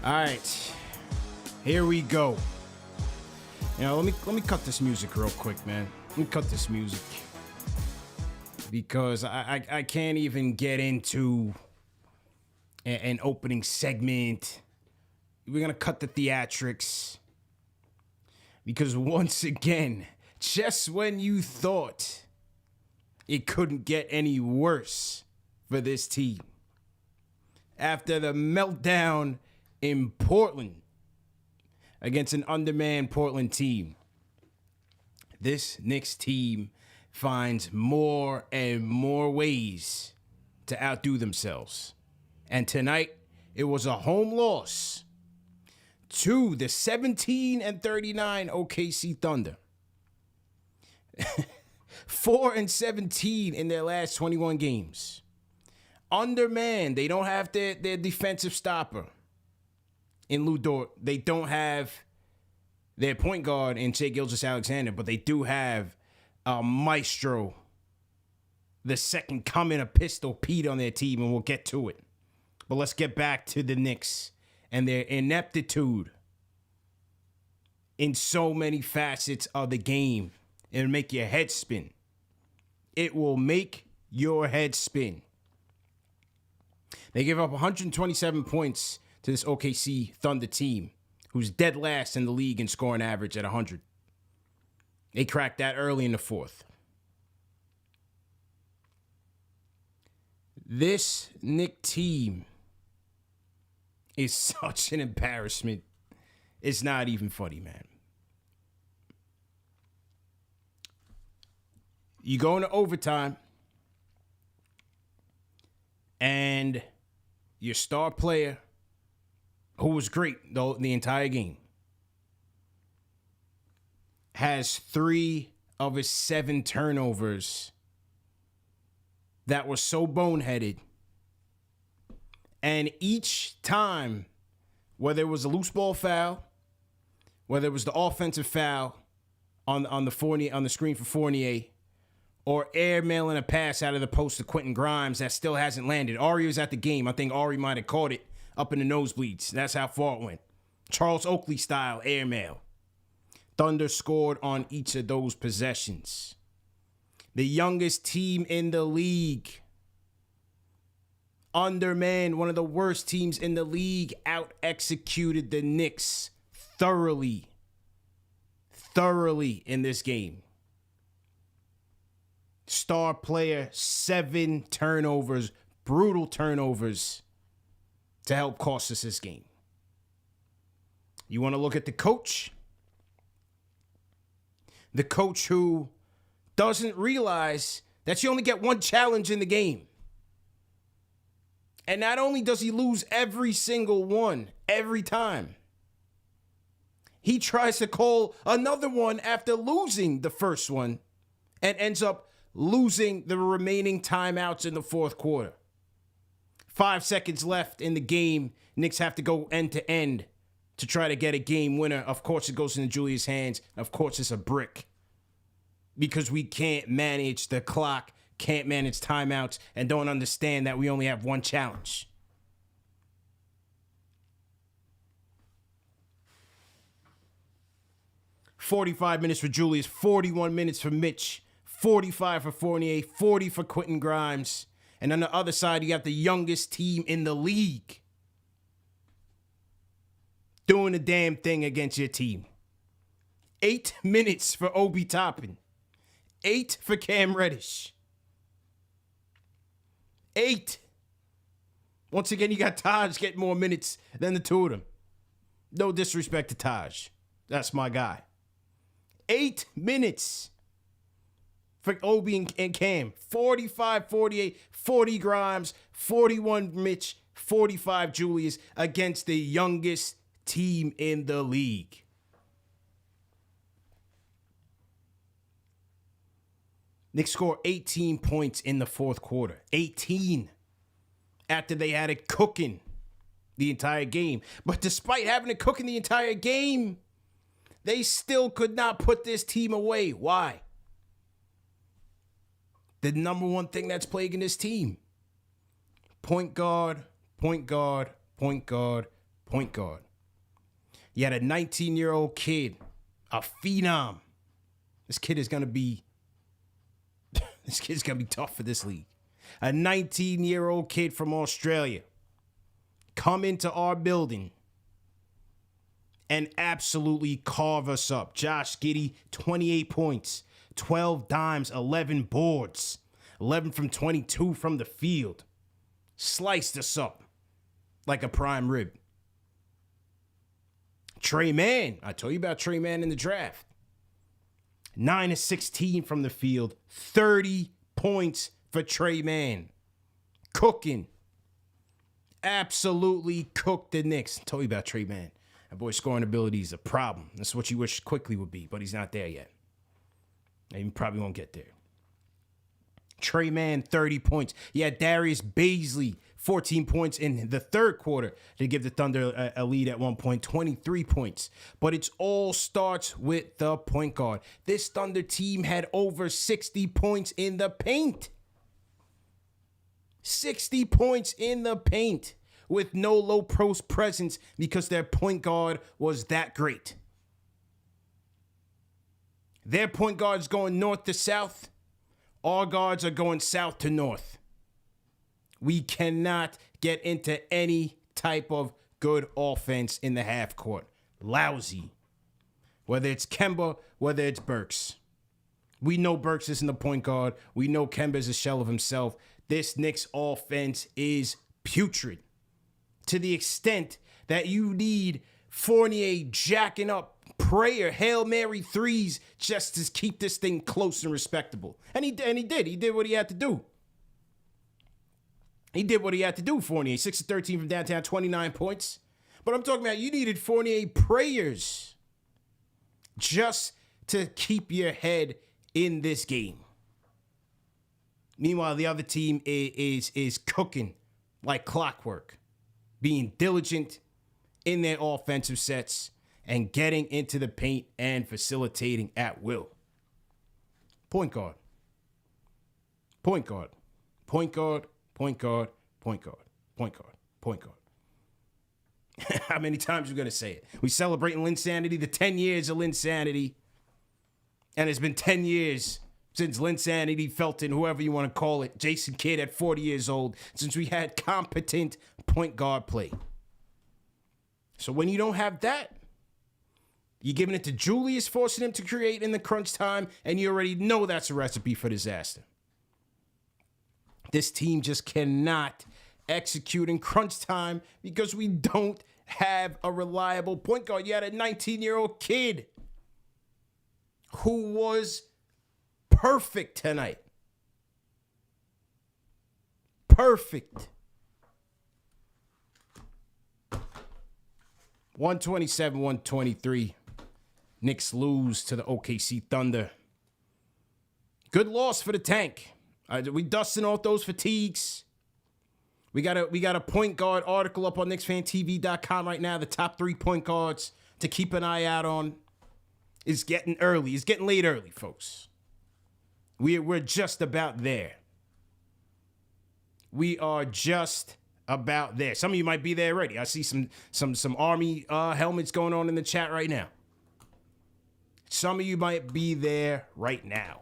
All right, here we go. Let me cut this music real quick, man. Let me cut this music because I can't even get into an opening segment. We're gonna cut the theatrics because once again, just when you thought it couldn't get any worse for this team, after the meltdown in Portland against an undermanned Portland team, this Knicks team finds more and more ways to outdo themselves. And tonight, it was a home loss to the 17-39 OKC Thunder. 4-17 in their last 21 games. Undermanned. They don't have their defensive stopper in Lou Dort. They don't have their point guard in Shai Gilgeous-Alexander, but they do have a maestro, the second coming of Pistol Pete on their team, and we'll get to it. But let's get back to the Knicks and their ineptitude in so many facets of the game. It'll make your head spin. It will make your head spin. They give up 127 points to this OKC Thunder team, who's dead last in the league in scoring average at 100. They cracked that early in the fourth. This Knicks team is such an embarrassment. It's not even funny, man. You go into overtime, and your star player, who was great the entire game, has 3 of his 7 turnovers that were so boneheaded. And each time, whether it was a loose ball foul, whether it was the offensive foul on the screen for Fournier, or airmailing a pass out of the post to Quentin Grimes that still hasn't landed. Ari was at the game. I think Ari might have caught it up in the nosebleeds. That's how far it went. Charles Oakley style airmail. Thunder scored on each of those possessions. The youngest team in the league, undermanned, one of the worst teams in the league, out-executed the Knicks thoroughly in this game. Star player, 7 turnovers, brutal turnovers to help cost us this game. You want to look at the coach? The coach who doesn't realize that you only get one challenge in the game. And not only does he lose every single one, every time, he tries to call another one after losing the first one and ends up losing the remaining timeouts in the fourth quarter. 5 seconds left in the game. Knicks have to go end to end to try to get a game winner. Of course, it goes into Julius' hands. Of course, it's a brick. Because we can't manage the clock, can't manage timeouts, and don't understand that we only have one challenge. $45 minutes for Julius, 41 minutes for Mitch, 45 for Fournier, 40 for Quentin Grimes. And on the other side, you got the youngest team in the league doing the damn thing against your team. 8 minutes for Obi Toppin. 8 for Cam Reddish. 8. Once again, you got Taj getting more minutes than the two of them. No disrespect to Taj. That's my guy. 8 minutes for Obi and Cam. 45, 48, 40 Grimes, 41 Mitch, 45 Julius against the youngest team in the league. Knicks scored 18 points in the fourth quarter. 18. After they had it cooking the entire game. But despite having it cooking the entire game, they still could not put this team away. Why? The number one thing that's plaguing this team. Point guard, point guard, point guard, point guard. You had a 19-year-old kid, a phenom. This kid's gonna be tough for this league. A 19-year-old kid from Australia come into our building and absolutely carve us up. Josh Giddey, 28 points, 12 dimes, 11 boards, 11 from 22 from the field. Sliced us up like a prime rib. Trey Mann, I told you about Trey Mann in the draft. 9 of 16 from the field, 30 points for Trey Mann. Cooking. Absolutely cooked the Knicks. I told you about Trey Mann. That boy's scoring ability is a problem. That's what you wish quickly would be, but he's not there yet. And he probably won't get there. Trey Mann, 30 points. Yeah, Darius Baisley, 14 points in the third quarter to give the Thunder a lead at one point, 23 points. But it all starts with the point guard. This Thunder team had over 60 points in the paint. 60 points in the paint with no low post presence because their point guard was that great. Their point guard's going north to south. Our guards are going south to north. We cannot get into any type of good offense in the half court. Lousy. Whether it's Kemba, whether it's Burks. We know Burks isn't the point guard. We know Kemba is a shell of himself. This Knicks offense is putrid. To the extent that you need Fournier jacking up prayer, Hail Mary threes just to keep this thing close and respectable. And he did. He did what he had to do. He did what he had to do, Fournier. 6 of 13 from downtown, 29 points. But I'm talking about you needed Fournier prayers just to keep your head in this game. Meanwhile, the other team is cooking like clockwork, being diligent in their offensive sets and getting into the paint and facilitating at will. Point guard. Point guard. Point guard. Point guard. Point guard. Point guard. Point guard. How many times are we going to say it? We celebrating Linsanity, the 10 years of Linsanity. And it's been 10 years since Linsanity, Felton, whoever you want to call it, Jason Kidd at 40 years old, since we had competent point guard play. So when you don't have that, you're giving it to Julius, forcing him to create in the crunch time, and you already know that's a recipe for disaster. This team just cannot execute in crunch time because we don't have a reliable point guard. You had a 19-year-old kid who was perfect tonight. Perfect. 127-123. Knicks lose to the OKC Thunder. Good loss for the tank. We dusting off those fatigues. We got a point guard article up on KnicksFanTV.com right now. The top 3 point guards to keep an eye out on. It's getting early. It's getting late early, folks. We're just about there. We are just about there. Some of you might be there already. I see some Army helmets going on in the chat right now. Some of you might be there right now.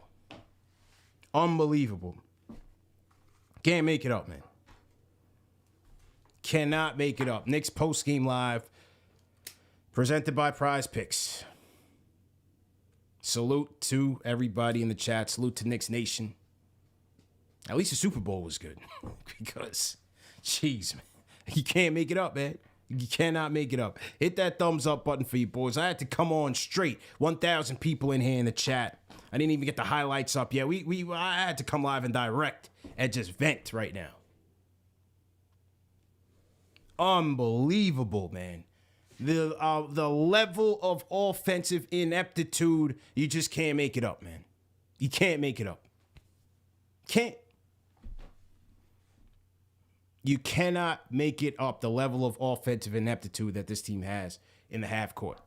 Unbelievable. Can't make it up, man. Cannot make it up. Knicks post-game live. Presented by PrizePicks. Salute to everybody in the chat. Salute to Knicks Nation. At least the Super Bowl was good. Because, jeez, man. You can't make it up, man. You cannot make it up. Hit that thumbs up button for you boys. I had to come on straight. 1,000 people in here in the chat. I didn't even get the highlights up yet. I had to come live and direct and just vent right now. Unbelievable, man. The level of offensive ineptitude, you just can't make it up, man. You can't make it up. Can't. You cannot make it up, the level of offensive ineptitude that this team has in the half court.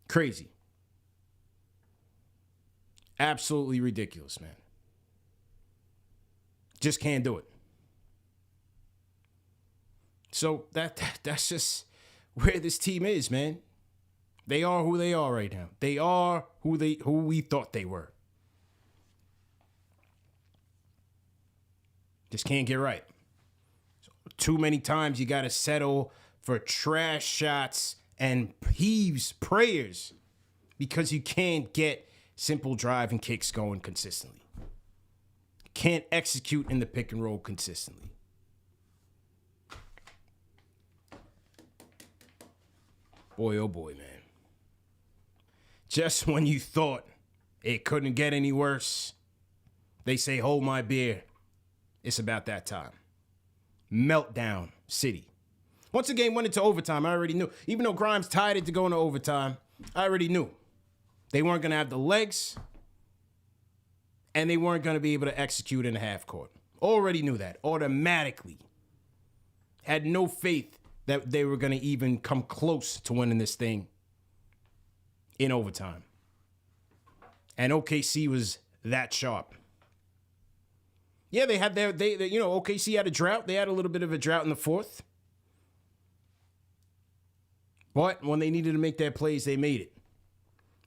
Crazy. Absolutely ridiculous, man. Just can't do it. So that's just where this team is, man. They are who they are right now. They are who we thought they were. Just can't get right. So too many times you got to settle for trash shots and heaves, prayers, because you can't get simple drive and kicks going consistently. Can't execute in the pick and roll consistently. Boy, oh boy, man. Just when you thought it couldn't get any worse, they say, hold my beer. It's about that time. Meltdown City. Once the game went into overtime, I already knew. Even though Grimes tied it to go into overtime, I already knew. They weren't going to have the legs, and they weren't going to be able to execute in the half court. Already knew that. Automatically. Had no faith that they were going to even come close to winning this thing in overtime. And OKC was that sharp. Yeah, they had OKC had a drought. They had a little bit of a drought in the fourth. But when they needed to make their plays, they made it.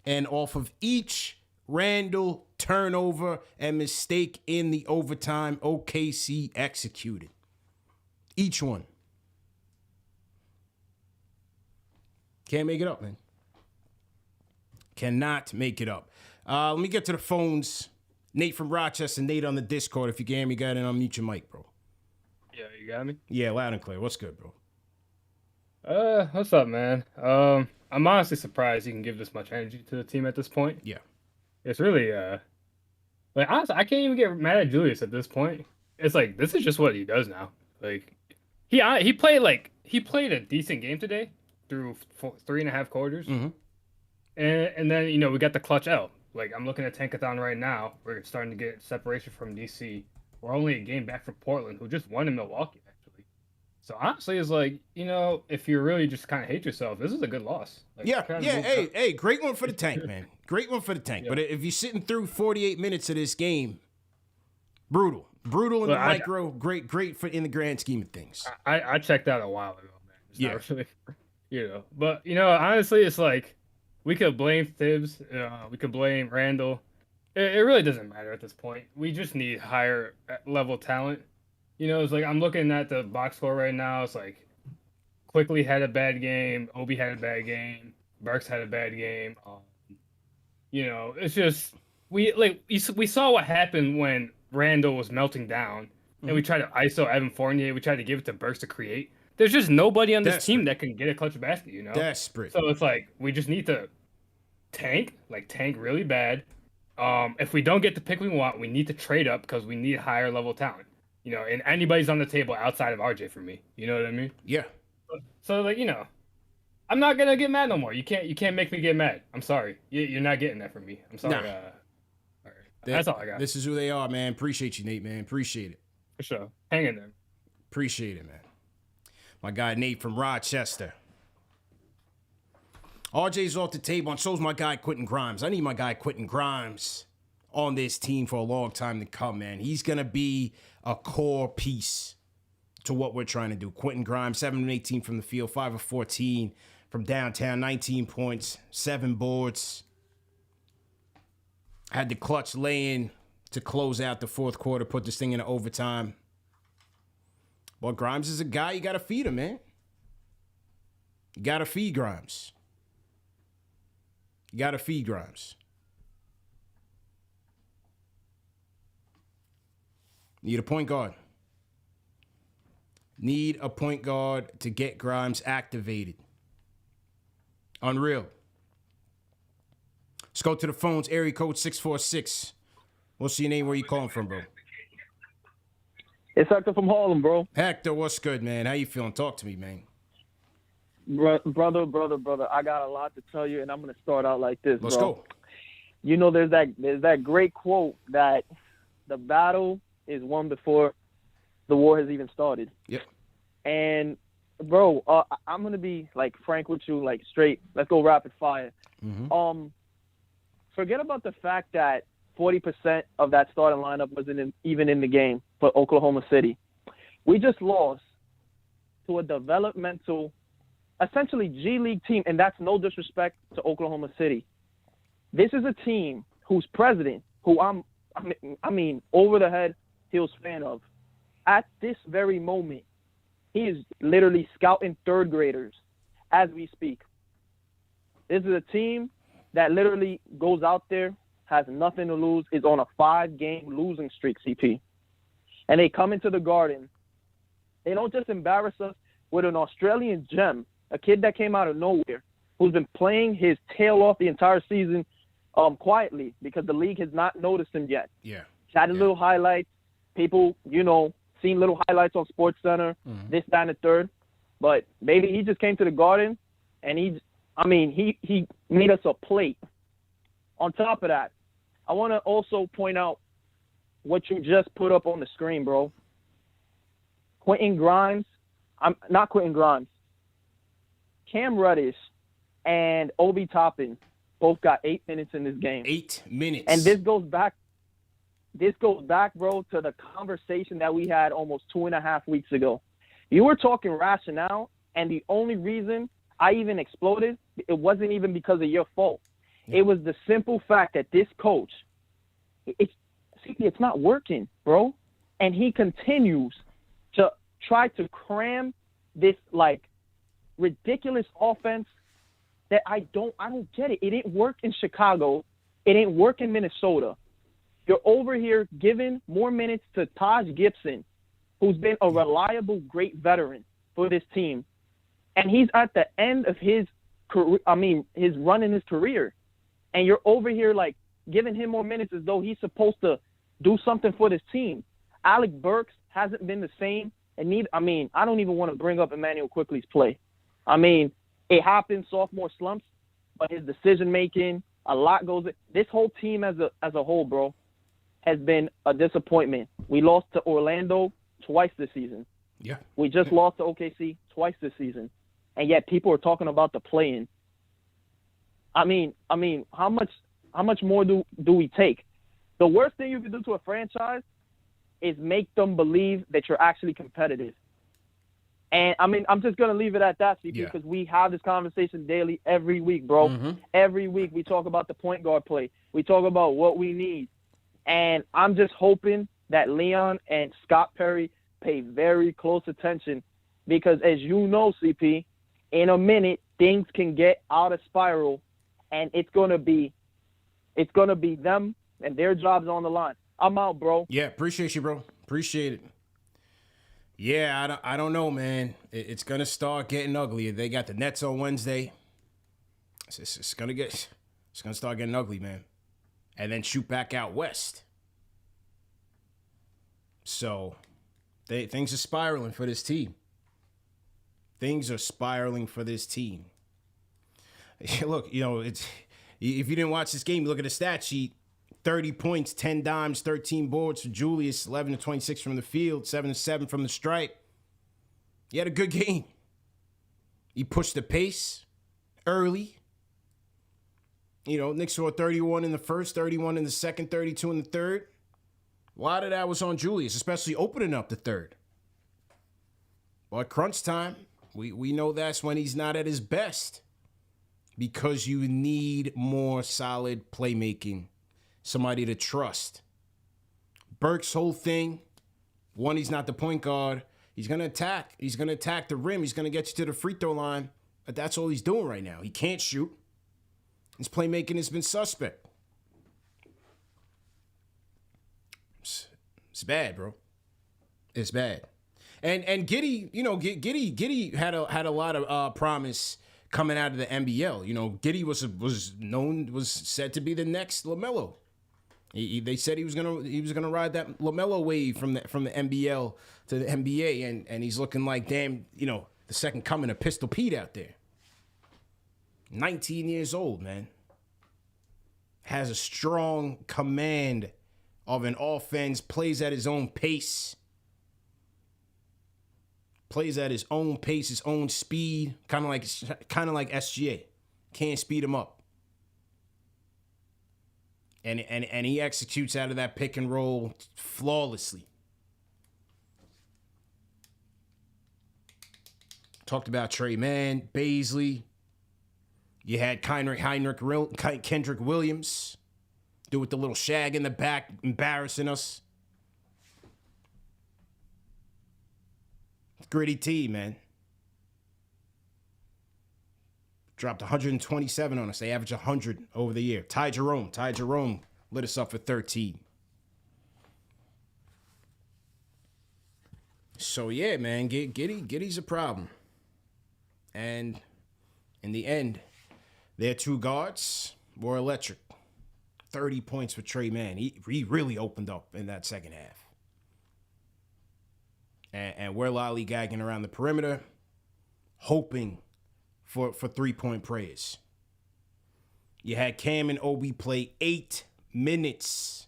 And off of each Randall turnover and mistake in the overtime, OKC executed. Each one. Can't make it up, man. Cannot make it up. Let me get to the phones. Nate from Rochester. Nate on the Discord. If you can hear me, go ahead and unmute your mic, bro. Yeah, you got me? Yeah, loud and clear. What's good, bro? What's up, man? I'm honestly surprised you can give this much energy to the team at this point. Yeah. It's really, like, honestly, I can't even get mad at Julius at this point. It's like, this is just what he does now. Like, he played a decent game today through 3.5 quarters. Mm-hmm. And then, we got the clutch L. Like, I'm looking at Tankathon right now. We're starting to get separation from DC. We're only a game back from Portland, who just won in Milwaukee, actually. So, honestly, it's like, if you really just kind of hate yourself, this is a good loss. Like, Hey, great one for the tank, man. Great one for the tank. Yeah. But if you're sitting through 48 minutes of this game, brutal. Brutal in the micro, great for in the grand scheme of things. I checked out a while ago, man. It's yeah. Not really, But, honestly, it's like, we could blame Thibs. We could blame Randall. It really doesn't matter at this point. We just need higher level talent. It's like I'm looking at the box score right now. It's like Quickly had a bad game. Obi had a bad game. Burks had a bad game. It's just we saw what happened when Randall was melting down, and we tried to ISO Evan Fournier. We tried to give it to Burks to create. There's just nobody on this team that can get a clutch basket, Desperate. So it's like we just need to tank really bad. If we don't get the pick we want, we need to trade up because we need higher level talent. And anybody's on the table outside of RJ for me. You know what I mean? Yeah. So I'm not gonna get mad no more. You can't make me get mad. I'm sorry. You're not getting that from me. I'm sorry. Nah. All right. That's all I got. This is who they are, man. Appreciate you, Nate, man. Appreciate it. For sure. Hang in there. Appreciate it, man. My guy Nate from Rochester. RJ's off the table, and so's my guy Quentin Grimes. I need my guy Quentin Grimes on this team for a long time to come, man. He's going to be a core piece to what we're trying to do. Quentin Grimes, 7 of 18 from the field, 5 of 14 from downtown, 19 points, 7 boards. Had the clutch lay-in to close out the fourth quarter, put this thing into overtime. Well, Grimes is a guy, you got to feed him, man. You got to feed Grimes. You got to feed Grimes. Need a point guard. Need a point guard to get Grimes activated. Unreal. Let's go to the phones. Area code 646. What's your name? Where you calling from, bro? It's Hector from Harlem, bro. Hector, what's good, man? How you feeling? Talk to me, man. Brother, I got a lot to tell you, and I'm going to start out like this, Let's bro. go. There's that great quote that the battle is won before the war has even started. Yep. And, bro, I'm going to be, frank with you, straight. Let's go rapid fire. Mm-hmm. Forget about the fact that 40% of that starting lineup wasn't even in the game for Oklahoma City. We just lost to a developmental, essentially G League team, and that's no disrespect to Oklahoma City. This is a team whose president, who I mean, over the head heels fan of, at this very moment, he is literally scouting third graders as we speak. This is a team that literally goes out there, has nothing to lose, is on a 5-game losing streak, CP. And they come into the Garden. They don't just embarrass us with an Australian gem, a kid that came out of nowhere, who's been playing his tail off the entire season quietly because the league has not noticed him yet. Yeah. Had a little highlights. People, seen little highlights on SportsCenter, this, that, and the third. But maybe he just came to the Garden, and he made us a plate. On top of that, I want to also point out what you just put up on the screen, bro. Cam Reddish and Obi Toppin both got 8 minutes in this game. 8 minutes. And this goes back, bro, to the conversation that we had almost 2.5 weeks ago. You were talking rationale, and the only reason I even exploded, it wasn't even because of your fault. It was the simple fact that this coach, it's not working, bro. And he continues to try to cram this, ridiculous offense that I don't get it. It didn't work in Chicago. It didn't work in Minnesota. You're over here giving more minutes to Taj Gibson, who's been a reliable, great veteran for this team. And he's at the end of his career, his run in his career. And you're over here, giving him more minutes as though he's supposed to do something for this team. Alec Burks hasn't been the same. And I don't even want to bring up Emmanuel Quickly's play. It happens, sophomore slumps, but his decision-making, a lot goes in. This whole team as a whole, bro, has been a disappointment. We lost to Orlando twice this season. Yeah. We just lost to OKC twice this season. And yet people are talking about the play-in. How much more do we take? The worst thing you can do to a franchise is make them believe that you're actually competitive. And, I'm just going to leave it at that, CP, because we have this conversation daily every week, bro. Mm-hmm. Every week we talk about the point guard play. We talk about what we need. And I'm just hoping that Leon and Scott Perry pay very close attention because, as you know, CP, in a minute, things can get out of spiral, and it's going to be them and their jobs on the line. I'm out, bro. Yeah, appreciate you, bro. Appreciate it. Yeah, I don't know, man. It's gonna start getting ugly. They got the Nets on Wednesday. It's gonna start getting ugly, man. And then shoot back out west. So, things are spiraling for this team. Things are spiraling for this team. Look, it's if you didn't watch this game, you look at the stat sheet. 30 points, 10 dimes, 13 boards for Julius, 11 to 26 from the field, 7 to 7 from the stripe. He had a good game. He pushed the pace early. Knicks scored 31 in the first, 31 in the second, 32 in the third. A lot of that was on Julius, especially opening up the third. But crunch time, we know that's when he's not at his best because you need more solid playmaking. Somebody to trust. Burke's whole thing, one, he's not the point guard. He's going to attack. He's going to attack the rim. He's going to get you to the free throw line. But that's all he's doing right now. He can't shoot. His playmaking has been suspect. It's bad, bro. It's bad. And Giddey, Giddey had a lot of promise coming out of the NBL. Giddey was said to be the next LaMelo. They said he was gonna ride that LaMelo wave from the NBL to the NBA, and he's looking like the second coming of Pistol Pete out there. 19 years old, man. Has a strong command of an offense, plays at his own pace. Plays at his own pace, his own speed, kind of like SGA. Can't speed him up. And he executes out of that pick and roll flawlessly. Talked about Trey Mann, Baisley. You had Kendrick Williams. Do with the little shag in the back, embarrassing us. Gritty team, man. Dropped 127 on us. They averaged 100 over the year. Ty Jerome lit us up for 13. So, yeah, man, Giddy's a problem. And in the end, their two guards were electric. 30 points for Trey Mann. He really opened up in that second half. And we're lollygagging around the perimeter, hoping for 3-point praise. You had Cam and Obi play 8 minutes.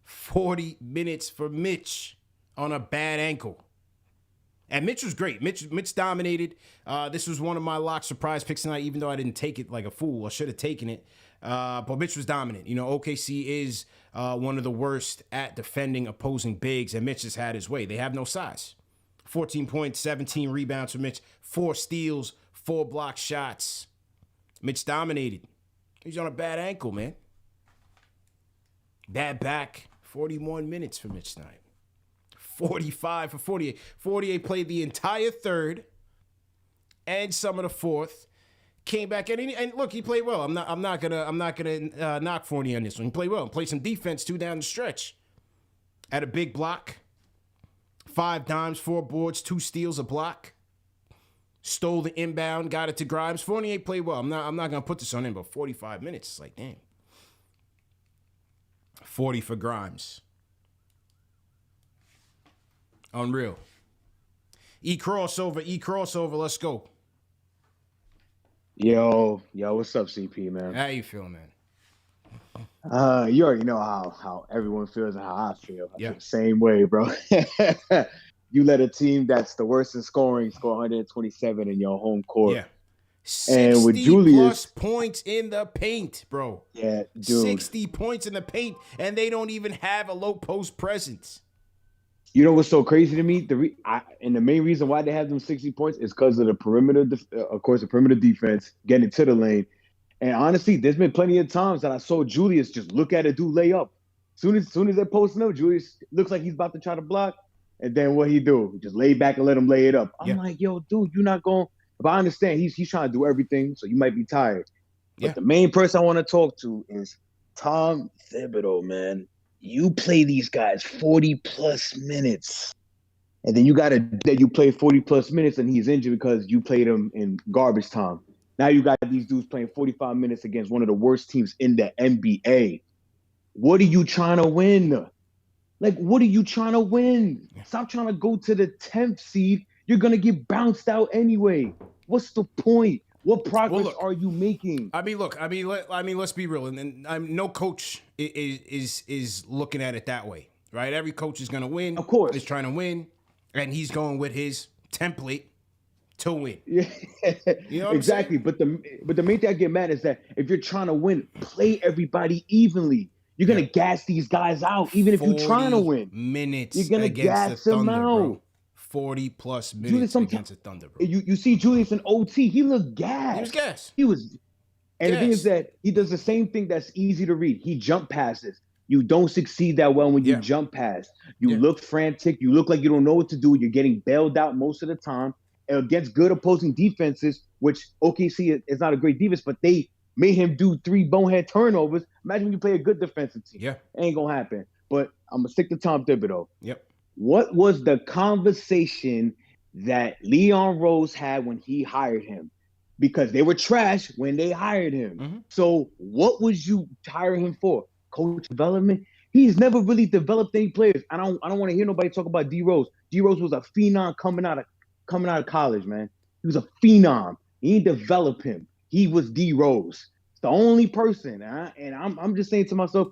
40 minutes for Mitch on a bad ankle. And Mitch was great. Mitch dominated. This was one of my lock surprise picks tonight, even though I didn't take it like a fool. I should have taken it. But Mitch was dominant. You know, OKC is one of the worst at defending opposing bigs, and Mitch has had his way. They have no size. 14 points, 17 rebounds for Mitch, 4 steals, 4 block shots. Mitch dominated. He's on a bad ankle, man. Bad back. 41 minutes for Mitch tonight. 45 for 48. 48 played the entire third and some of the fourth. Came back and look, he played well. I'm not gonna knock Fournier on this one. He played well. Played some defense too down the stretch. Had a big block. 5 dimes, 4 boards, 2 steals, a block. Stole the inbound, got it to Grimes. Fournier played well. I'm not gonna put this on him, but 45 minutes. It's like, damn. 40 for Grimes. Unreal. E-crossover, let's go. Yo, what's up, CP, man? How you feeling, man? You already know how everyone feels and how I feel. I Yeah. feel the same way, bro. You let a team that's the worst in scoring score 127 in your home court. Yeah. 60 And with Julius, plus points in the paint, bro. yeah, dude. 60 points in the paint, and they don't even have a low post presence. You know what's so crazy to me? And the main reason why they have them 60 points is because of the perimeter, of course, the perimeter defense, getting to the lane. And honestly, there's been plenty of times that I saw Julius just look at a dude lay up. Soon as they're posting up, Julius looks like he's about to try to block. And then what he do? Just lay back and let him lay it up. I'm like, yo, dude, you're not going. But I understand he's trying to do everything, so you might be tired. But the main person I want to talk to is Tom Thibodeau, man. You play these guys 40-plus minutes. And then you play 40-plus minutes and he's injured because you played him in garbage time. Now you got these dudes playing 45 minutes against one of the worst teams in the NBA. What are you trying to win? Like, what are you trying to win? Stop trying to go to the 10th seed. You're going to get bounced out anyway. What's the point? What progress are you making? Let's be real. And no coach is looking at it that way, right? Every coach is going to win. Of course. Is trying to win, and he's going with his template to win. Yeah, you know what exactly. I'm saying? But the main thing I get mad is that if you're trying to win, play everybody evenly. You're gonna gas these guys out, even if you're trying to win. Minutes you're gonna gas them out. Bro. 40-plus minutes against the Thunder, bro. You see Julius in OT, he looked gassed. He was gassed. And the thing is that he does the same thing that's easy to read. He jump passes. You don't succeed that well when you jump pass. You look frantic. You look like you don't know what to do. You're getting bailed out most of the time. And against good opposing defenses, which OKC is not a great defense, but they made him do 3 bonehead turnovers. Imagine when you play a good defensive team. Yeah. Ain't gonna happen. But I'm gonna stick to Tom Thibodeau. Yep. What was the conversation that Leon Rose had when he hired him? Because they were trash when they hired him. Mm-hmm. So what was you hiring him for? Coach development? He's never really developed any players. I don't want to hear nobody talk about D Rose. D Rose was a phenom coming out of college, man. He was a phenom. He didn't develop him. He was D Rose. It's the only person. And I'm just saying to myself,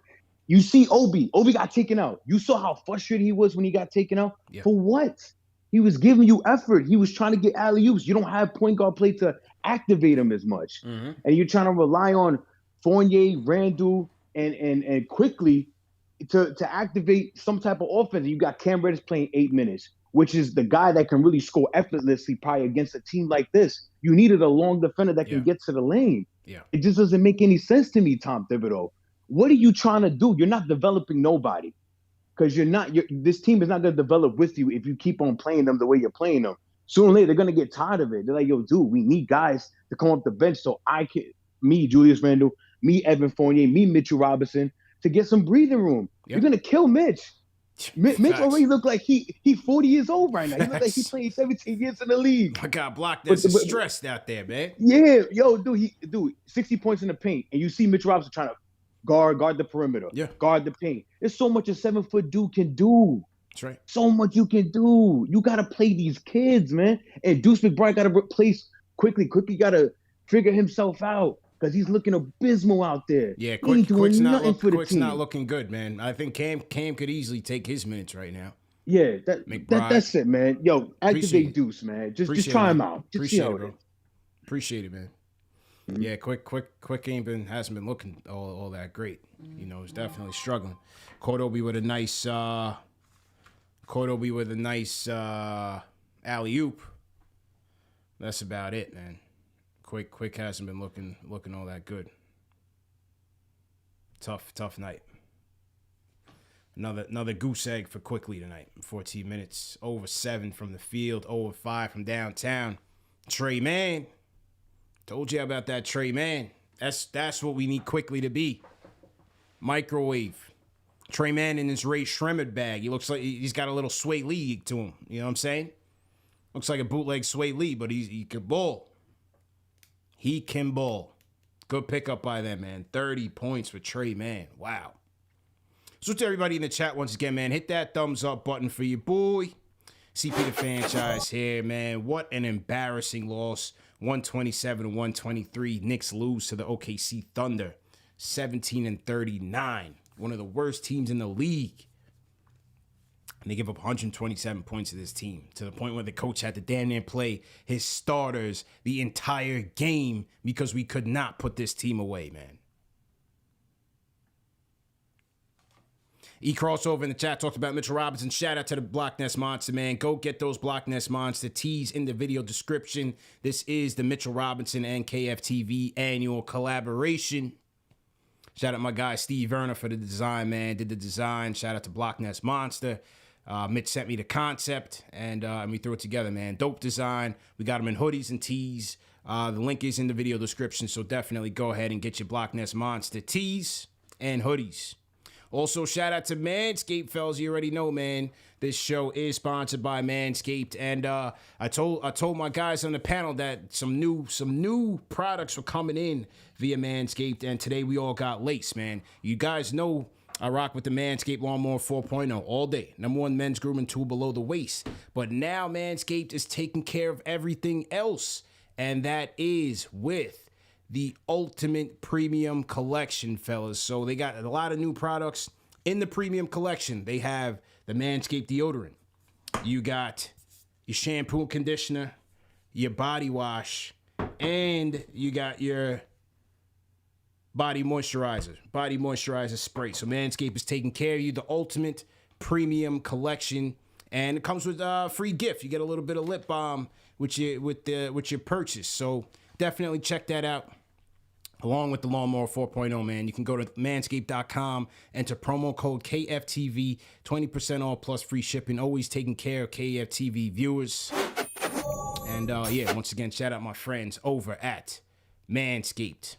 you see Obi got taken out. You saw how frustrated he was when he got taken out. Yeah. For what? He was giving you effort. He was trying to get alley-oops. You don't have point guard play to activate him as much. Mm-hmm. And you're trying to rely on Fournier, Randall, and quickly to activate some type of offense. You got Cam Reddish playing 8 minutes. which is the guy that can really score effortlessly probably against a team like this. You needed a long defender that can get to the lane. Yeah. It just doesn't make any sense to me, Tom Thibodeau. What are you trying to do? You're not developing nobody because this team is not going to develop with you if you keep on playing them the way you're playing them. Sooner or later, they're going to get tired of it. They're like, yo, dude, we need guys to come off the bench so me, Julius Randle, me, Evan Fournier, me, Mitchell Robinson, to get some breathing room. Yep. You're going to kill Mitch. Mitch already looked like he 40 years old right now. He looked like he played 17 years in the league. I got blocked. That's stressed out there, man. Yeah, yo, dude, 60 points in the paint, and you see Mitch Robinson trying to guard the perimeter, guard the paint. There's so much a 7-foot dude can do. That's right. So much you can do. You got to play these kids, man. And Deuce McBride got to replace quickly. Quickly got to figure himself out because he's looking abysmal out there. Yeah, Quick's not looking good, man. I think Cam could easily take his minutes right now. Yeah, that's it, man. Yo, activate Deuce, man. Just try him out. Just see how it is. Appreciate it, man. Mm-hmm. Yeah, Quick hasn't been looking all that great. You know, he's definitely struggling. Kodobi with a nice alley-oop. That's about it, man. Quick hasn't been looking all that good. Tough night. Another goose egg for Quickly tonight. 14 minutes, over 7 from the field, over 5 from downtown. Trey Man. Told you about that Trey Man. That's what we need Quickly to be. Microwave. Trey Man in his Ray Shremmerd bag. He looks like he's got a little Sway Lee to him. You know what I'm saying? Looks like a bootleg Sway Lee, but he can ball. He can ball. Good pickup by them, man. 30 points for Trey Man. Wow. So to everybody in the chat once again, man, hit that thumbs up button for your boy. CP the franchise here, man. What an embarrassing loss. 127-123. Knicks lose to the OKC Thunder. 17-39. One of the worst teams in the league. And they give up 127 points to this team, to the point where the coach had to damn near play his starters the entire game because we could not put this team away, man. E-Crossover in the chat talked about Mitchell Robinson. Shout out to the Block Nest Monster, man. Go get those Block Nest Monster tees in the video description. This is the Mitchell Robinson and KFTV annual collaboration. Shout out my guy Steve Verner for the design, man. Did the design. Shout out to Block Nest Monster. Mitch sent me the concept, and we threw it together, man. Dope design. We got them in hoodies and tees. The link is in the video description, so definitely go ahead and get your Block Nest Monster tees and hoodies. Also, shout out to Manscaped, fellas. You already know, man. This show is sponsored by Manscaped, and I told my guys on the panel that some new products were coming in via Manscaped, and today we all got laced, man. You guys know I rock with the Manscaped Lawnmower 4.0 all day. #1 men's grooming tool below the waist. But now Manscaped is taking care of everything else, and that is with the Ultimate Premium Collection, fellas. So they got a lot of new products in the Premium Collection. They have the Manscaped deodorant. You got your shampoo and conditioner, your body wash, and you got your body moisturizer spray. So Manscaped is taking care of you. The Ultimate Premium Collection, and it comes with a free gift. You get a little bit of lip balm with your purchase. So definitely check that out. Along with the Lawnmower 4.0, man. You can go to manscaped.com, enter promo code KFTV, 20% off plus free shipping. Always taking care of KFTV viewers. And once again, shout out my friends over at Manscaped.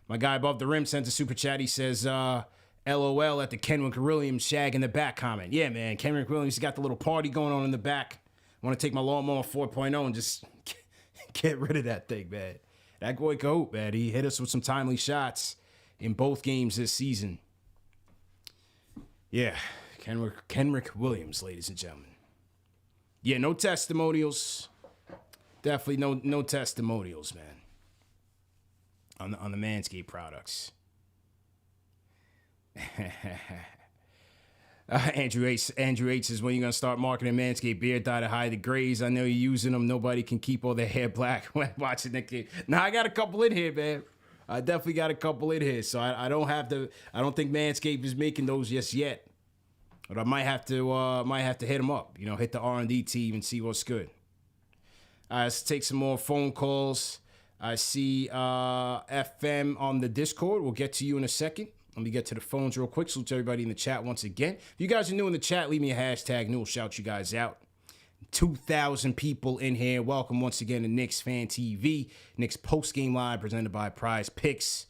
My guy above the rim sent a super chat. He says, LOL at the Kenrick Williams shag in the back comment. Yeah, man. Kenrick Williams got the little party going on in the back. I want to take my Lawnmower 4.0 and just get rid of that thing, man. That boy can hoop, man. He hit us with some timely shots in both games this season. Yeah, Kenrick Williams, ladies and gentlemen. Yeah, no testimonials. Definitely no testimonials, man. On the Manscaped products. Andrew H says, when you going to start marketing Manscaped beard dye to hide the grays? I know you're using them. Nobody can keep all their hair black when watching the game. Now, I got a couple in here, man. I definitely got a couple in here. So I don't think Manscaped is making those just yet. But I might have to hit him up. Hit the R&D team and see what's good. All right, let's take some more phone calls. I see FM on the Discord. We'll get to you in a second. Let me get to the phones real quick. Salute to everybody in the chat once again. If you guys are new in the chat, leave me a hashtag. We'll shout you guys out. 2,000 people in here. Welcome once again to KnicksFanTV. Knicks post-game live presented by PrizePicks.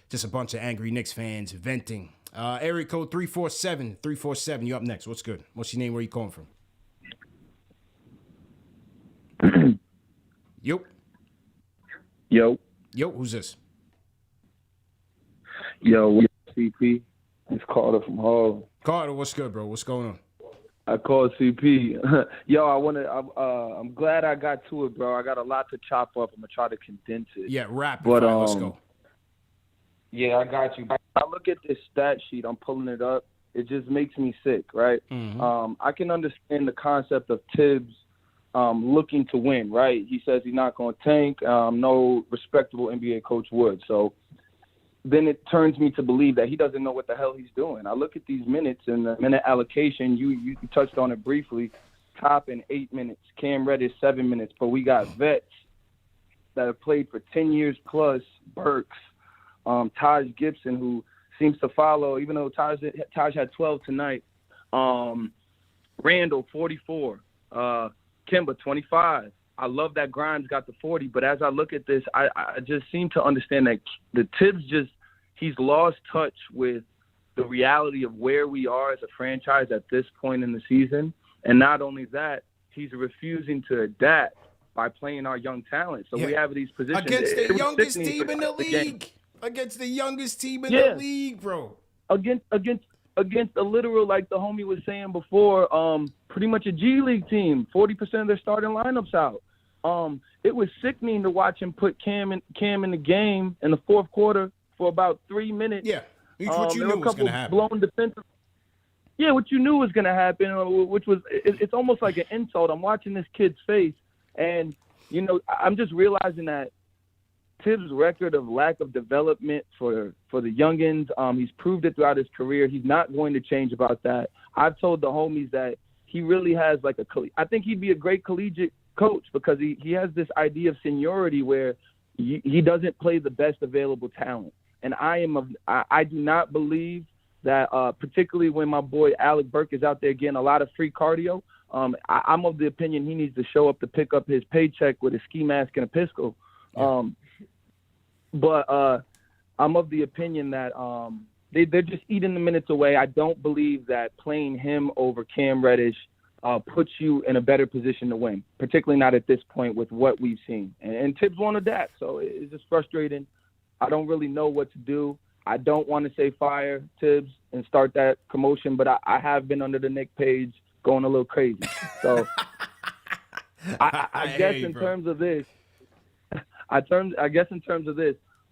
Just a bunch of angry Knicks fans venting. Area code 347. 347, you up next. What's good? What's your name? Where you calling from? Yo. Yo, who's this? Yo, CP. It's Carter from Harlem. Carter, what's good, bro? What's going on? I called CP. Yo, I'm glad I got to it, bro. I got a lot to chop up. I'm gonna try to condense it. Yeah, rapid but fire. Let's go. Yeah, I got you. I look at this stat sheet. I'm pulling it up. It just makes me sick, right? Mm-hmm. I can understand the concept of Tibbs looking to win, right? He says he's not going to tank. No respectable NBA coach would. So then it turns me to believe that he doesn't know what the hell he's doing. I look at these minutes and the minute allocation. You touched on it briefly. Top in 8 minutes. Cam Reddish 7 minutes. But we got vets that have played for 10 years plus. Burks, Taj Gibson, who seems to follow, even though Taj had 12 tonight. Randall 44. Kemba 25. I love that Grimes got the 40, but as I look at this, I just seem to understand that the Tibbs he's lost touch with the reality of where we are as a franchise at this point in the season. And not only that, he's refusing to adapt by playing our young talent. So we have these positions. Against the youngest team in the league. Against the youngest team in the league, bro. Against a literal, like the homie was saying before, pretty much a G League team, 40% of their starting lineups out. It was sickening to watch him put Cam in the game in the fourth quarter for about 3 minutes. Yeah, what you knew was going to happen. Blown defensive. Yeah, what you knew was going to happen, which was it's almost like an insult. I'm watching this kid's face, and I'm just realizing that Tibbs' record of lack of development for the youngins, he's proved it throughout his career. He's not going to change about that. I've told the homies that he really has I think he'd be a great collegiate coach because he has this idea of seniority where he doesn't play the best available talent. And I do not believe that, particularly when my boy Alec Burke is out there getting a lot of free cardio, I'm of the opinion he needs to show up to pick up his paycheck with a ski mask and a pistol. Yeah. But I'm of the opinion that they're just eating the minutes away. I don't believe that playing him over Cam Reddish puts you in a better position to win, particularly not at this point with what we've seen. And Tibbs won't adapt, so it's just frustrating. I don't really know what to do. I don't want to say fire Tibbs and start that commotion, but I have been under the Nick page going a little crazy. So I guess in terms of this,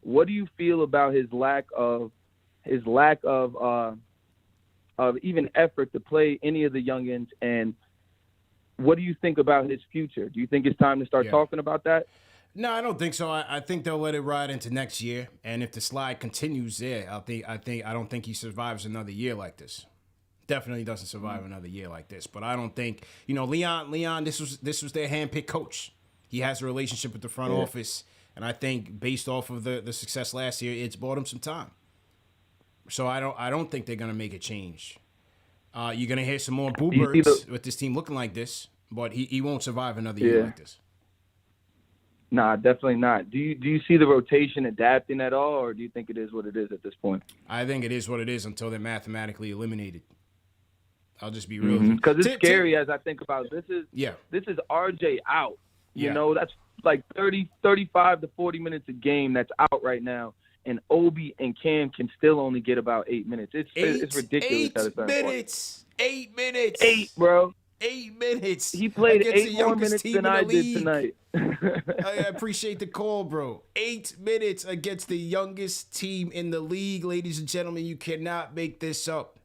what do you feel about his lack of even effort to play any of the youngins, and what do you think about his future? Do you think it's time to start talking about that? No, I don't think so. I think they'll let it ride into next year, and if the slide continues, I don't think he survives another year like this. Definitely doesn't survive another year like this. But I don't think Leon. This was their handpicked coach. He has a relationship with the front office, and I think based off of the success last year, it's bought him some time. So I don't think they're gonna make a change. You're gonna hear some more boo birds with this team looking like this, but he won't survive another year like this. Nah, definitely not. Do you see the rotation adapting at all, or do you think it is what it is at this point? I think it is what it is until they're mathematically eliminated. I'll just be real. Because it's scary as I think about it. This is RJ out. You know, that's like 35 to 40 minutes a game that's out right now. And Obi and Cam can still only get about 8 minutes. It's ridiculous. 8 minutes. 8 minutes. 8, bro. 8 minutes. He played 8 more minutes than I did tonight. I appreciate the call, bro. 8 minutes against the youngest team in the league, ladies and gentlemen. You cannot make this up.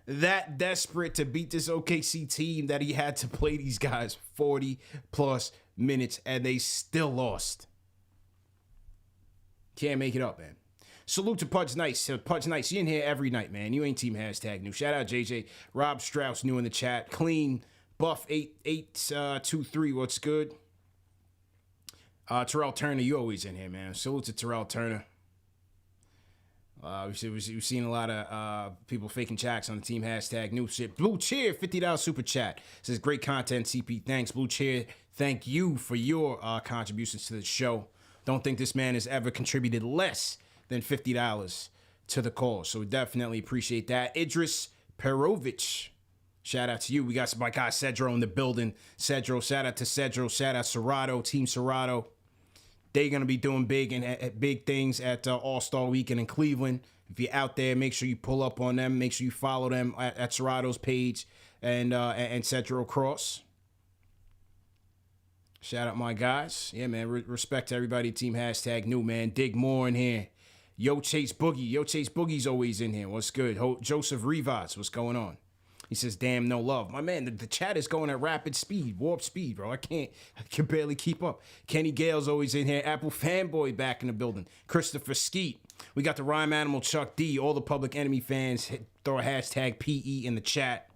That desperate to beat this OKC team that he had to play these guys 40-plus minutes, and they still lost. Can't make it up, man. Salute to Pudge Nice. Pudge Nice, you in here every night, man. You ain't team hashtag new. Shout out JJ. Rob Strauss, new in the chat. Clean. Buff 8823. What's good? Terrell Turner, you always in here, man. Salute to Terrell Turner. We've seen a lot of people faking checks on the team hashtag new shit. Blue Cheer, $50 super chat. Says great content, CP. Thanks, Blue Cheer. Thank you for your contributions to the show. Don't think this man has ever contributed less than $50 to the cause. So we definitely appreciate that. Idris Perovic, shout out to you. We got my guy Cedro in the building. Cedro, shout out to Cedro. Shout out Serato, Team Serato. They're going to be doing big things at All-Star Weekend in Cleveland. If you're out there, make sure you pull up on them. Make sure you follow them at Serato's page and Cedro Cross. Shout out my guys. Yeah, man. Respect to everybody. Team hashtag new, man. Dig more in here. Yo Chase Boogie. Yo Chase Boogie's always in here. What's good? Joseph Rivas. What's going on? He says, damn, no love. My man, the chat is going at rapid speed, warp speed, bro. I can barely keep up. Kenny Gale's always in here. Apple Fanboy back in the building. Christopher Skeet. We got the Rhyme Animal Chuck D. All the Public Enemy fans, throw a hashtag PE in the chat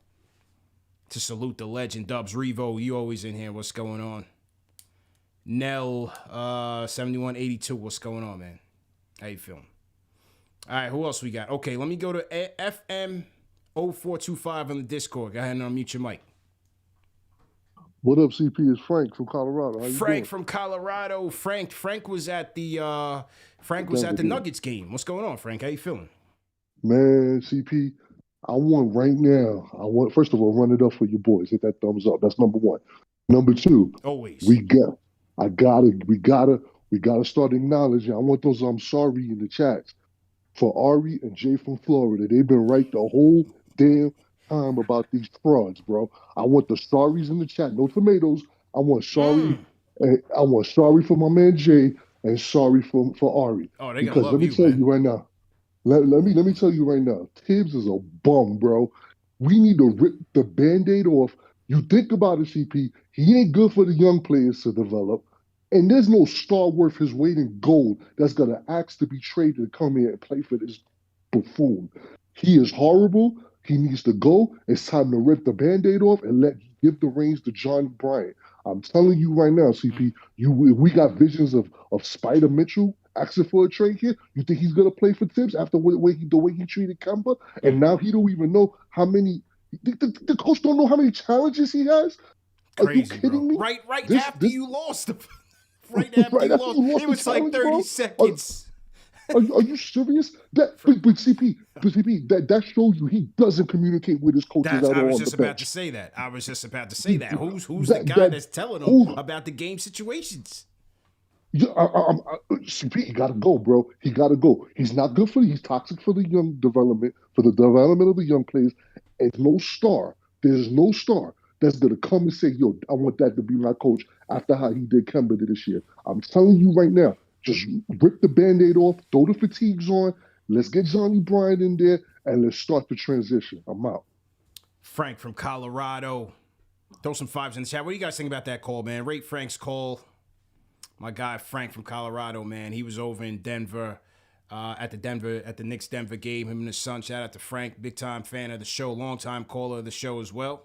to salute the legend. Dubs Revo, you always in here. What's going on? Nell, 7182. What's going on, man? How you feeling? All right, who else we got? Okay, let me go to FM 0425 on the Discord. Go ahead and unmute your mic. What up, CP? It's Frank from Colorado. How you Frank doing? from Colorado. Frank was at the Nuggets game. What's going on, Frank? How you feeling? Man, CP, I want right now. First of all, run it up for your boys. Hit that thumbs up. That's number one. Number two, always we gotta start acknowledging. I want those I'm sorry in the chats for Ari and Jay from Florida. They've been right the whole damn time about these frauds, bro. I want the sorries in the chat. No tomatoes. I want sorry. I want sorry for my man Jay and sorry for Ari. Oh, they because gonna love let me you, tell man. you right now. Let me tell you right now. Tibbs is a bum, bro. We need to rip the Band-Aid off. You think about it, CP. He ain't good for the young players to develop. And there's no star worth his weight in gold that's going to ask to be traded to come here and play for this buffoon. He is horrible. He needs to go. It's time to rip the Band-Aid off and give the reins to Johnny Bryant. I'm telling you right now, CP, we got visions of Spider Mitchell asking for a trade here. You think he's going to play for Tibbs after the way he treated Kemba? And now he don't even know how many – the coach don't know how many challenges he has? Crazy, are you kidding bro. me? Right after you lost. Right after you lost. It was like 30 seconds. Are you serious? But CP, that shows you he doesn't communicate with his coaches at all. I was just about to say that. Who's the guy that's telling him about the game situations? Yeah, CP, he gotta go, bro. He gotta go. He's not good he's toxic for the young development, for the development of the young players. And there's no star that's gonna come and say, yo, I want that to be my coach after how he did Kemba this year. I'm telling you right now, just rip the Band-Aid off, throw the fatigues on, let's get Johnny Bryant in there, and let's start the transition. I'm out. Frank from Colorado. Throw some fives in the chat. What do you guys think about that call, man? Rate Frank's call. My guy Frank from Colorado, man. He was over in Denver, at the Knicks Denver game. Him and his son. Shout out to Frank, big time fan of the show, long time caller of the show as well.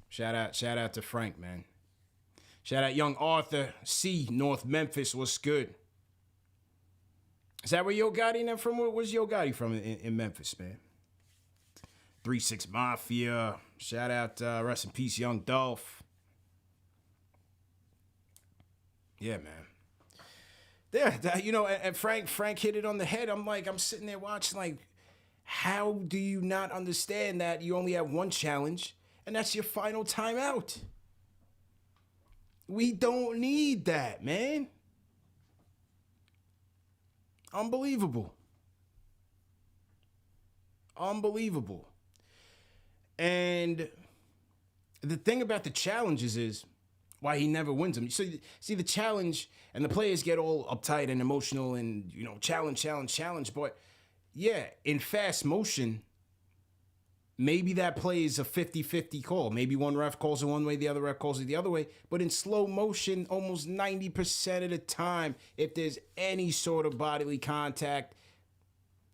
Shout out to Frank, man. Shout out young Arthur C, North Memphis. What's good? Is that where Yo Gotti from? Where's Yo Gotti from in Memphis, man? 3-6 Mafia. Shout out, rest in peace, Young Dolph. Yeah, man. Yeah, you know, and Frank hit it on the head. I'm sitting there watching, like, how do you not understand that you only have one challenge, and that's your final timeout? We don't need that, man. Unbelievable. And the thing about the challenges is why he never wins them. So, see, the challenge, and the players get all uptight and emotional and, you know, challenge. But, yeah, in fast motion, maybe that play is a 50-50 call. Maybe one ref calls it one way, the other ref calls it the other way. But in slow motion, almost 90% of the time, if there's any sort of bodily contact,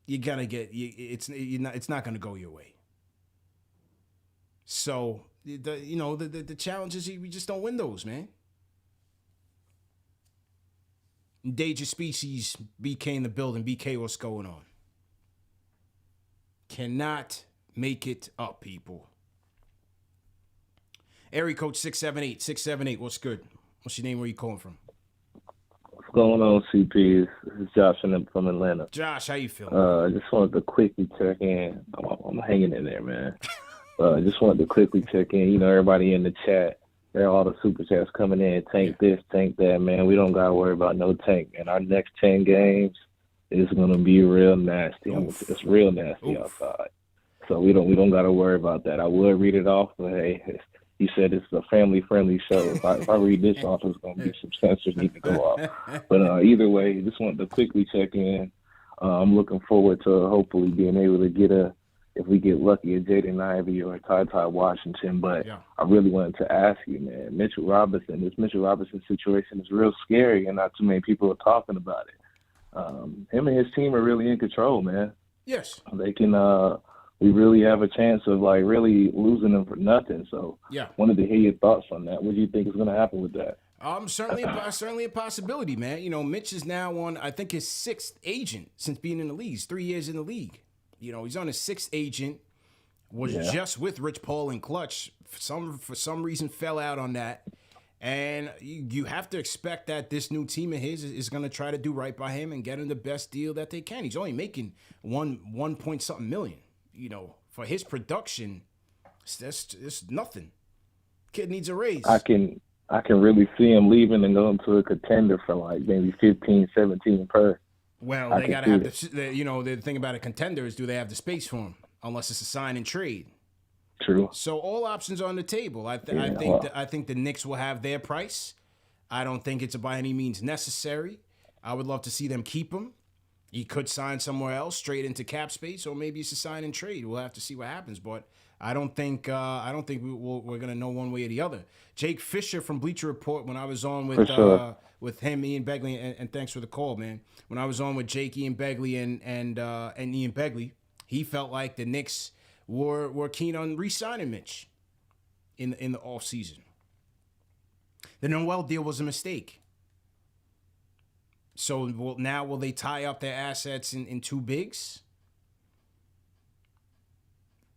you're gonna get it's not gonna go your way. So the challenge is we just don't win those, man. Endangered species, BK in the building. BK, what's going on? Cannot make it up, people. Area code 678. What's good? What's your name? Where you calling from? What's going on, CP? This is Josh from Atlanta. Josh, how you feeling? I just wanted to quickly check in. I'm hanging in there, man. Just wanted to quickly check in. Everybody in the chat, there are all the super chats coming in. Tank this, tank that, man. We don't got to worry about no tank. And our next 10 games is going to be real nasty. It's real nasty outside. So we don't got to worry about that. I would read it off, but hey, he said it's a family-friendly show. If I read this off, it's going to be some censors need to go off. But either way, just wanted to quickly check in. I'm looking forward to hopefully being able to get if we get lucky, a Jaden Ivey or a Ty Washington. But I really wanted to ask you, man, this Mitchell Robinson situation is real scary, and not too many people are talking about it. Him and his team are really in control, man. Yes. They can we really have a chance of really losing them for nothing. So wanted to hear your thoughts on that. What do you think is going to happen with that? Certainly a possibility, man. Mitch is now on, I think, his 6th agent since being in the league. He's 3 years in the league. He's on his 6th agent. Was just with Rich Paul and Clutch. For some reason, fell out on that. And you have to expect that this new team of his is going to try to do right by him and get him the best deal that they can. He's only making one point something million. For his production, it's nothing. Kid needs a raise. I can really see him leaving and going to a contender for maybe 15, 17 per. Well, they got to have the thing about a contender is, do they have the space for him? Unless it's a sign and trade. True. So all options are on the table. I think the Knicks will have their price. I don't think it's by any means necessary. I would love to see them keep him. He could sign somewhere else, straight into cap space, or maybe it's a sign and trade. We'll have to see what happens, but I don't think we're gonna know one way or the other. Jake Fisher from Bleacher Report, when I was on with him, Ian Begley, and thanks for the call, man. When I was on with Jake, Ian Begley, and Ian Begley, he felt like the Knicks were keen on re-signing Mitch in the offseason. The Noel deal was a mistake. So will they tie up their assets in two bigs?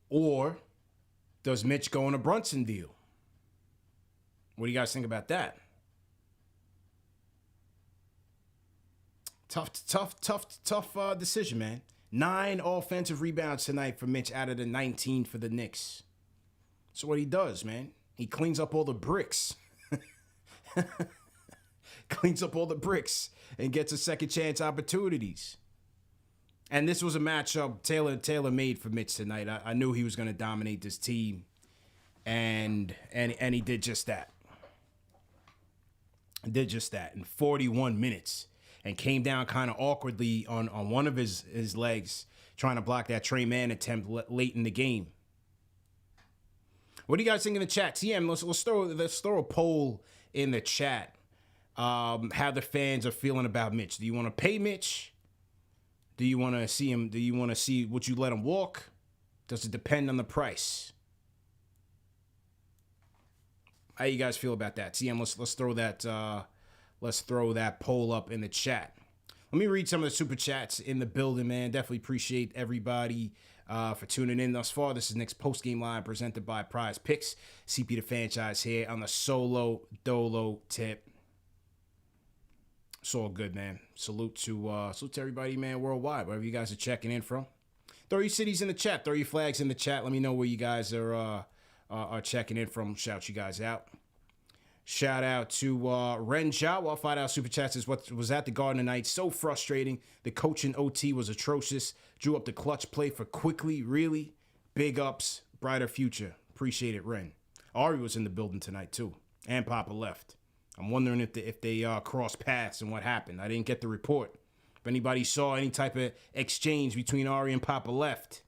Or does Mitch go on a Brunson deal? What do you guys think about that? Tough decision, man. 9 offensive rebounds tonight for Mitch out of the 19 for the Knicks. So what he does, man, he cleans up all the bricks. Cleans up all the bricks and gets a second chance opportunities. And this was a matchup Taylor made for Mitch tonight. I knew he was going to dominate this team, and he did just that. In 41 minutes, and came down kind of awkwardly on one of his legs, trying to block that Trey Mann attempt late in the game. What do you guys think in the chat? TM, let's throw a poll in the chat. How the fans are feeling about Mitch. Do you want to pay Mitch? Do you want to see him? Do you want to see, would you let him walk? Does it depend on the price? How you guys feel about that? TM, let's throw that poll up in the chat. Let me read some of the super chats in the building, man. Definitely appreciate everybody for tuning in thus far. This is Knicks post-game line presented by PrizePicks. CP the franchise here on the Solo Dolo tip. It's all good, man. Salute to everybody, man, worldwide, wherever you guys are checking in from. Throw your cities in the chat. Throw your flags in the chat. Let me know where you guys are checking in from. Shout you guys out. Shout out to Ren Jha. While 5 super chats is what was at the Garden tonight. So frustrating. The coach in OT was atrocious. Drew up the clutch play for quickly. Really big ups. Brighter future. Appreciate it, Ren. Ari was in the building tonight too, and Poppa left. I'm wondering if they crossed paths and what happened. I didn't get the report. If anybody saw any type of exchange between Ari and Poppa left,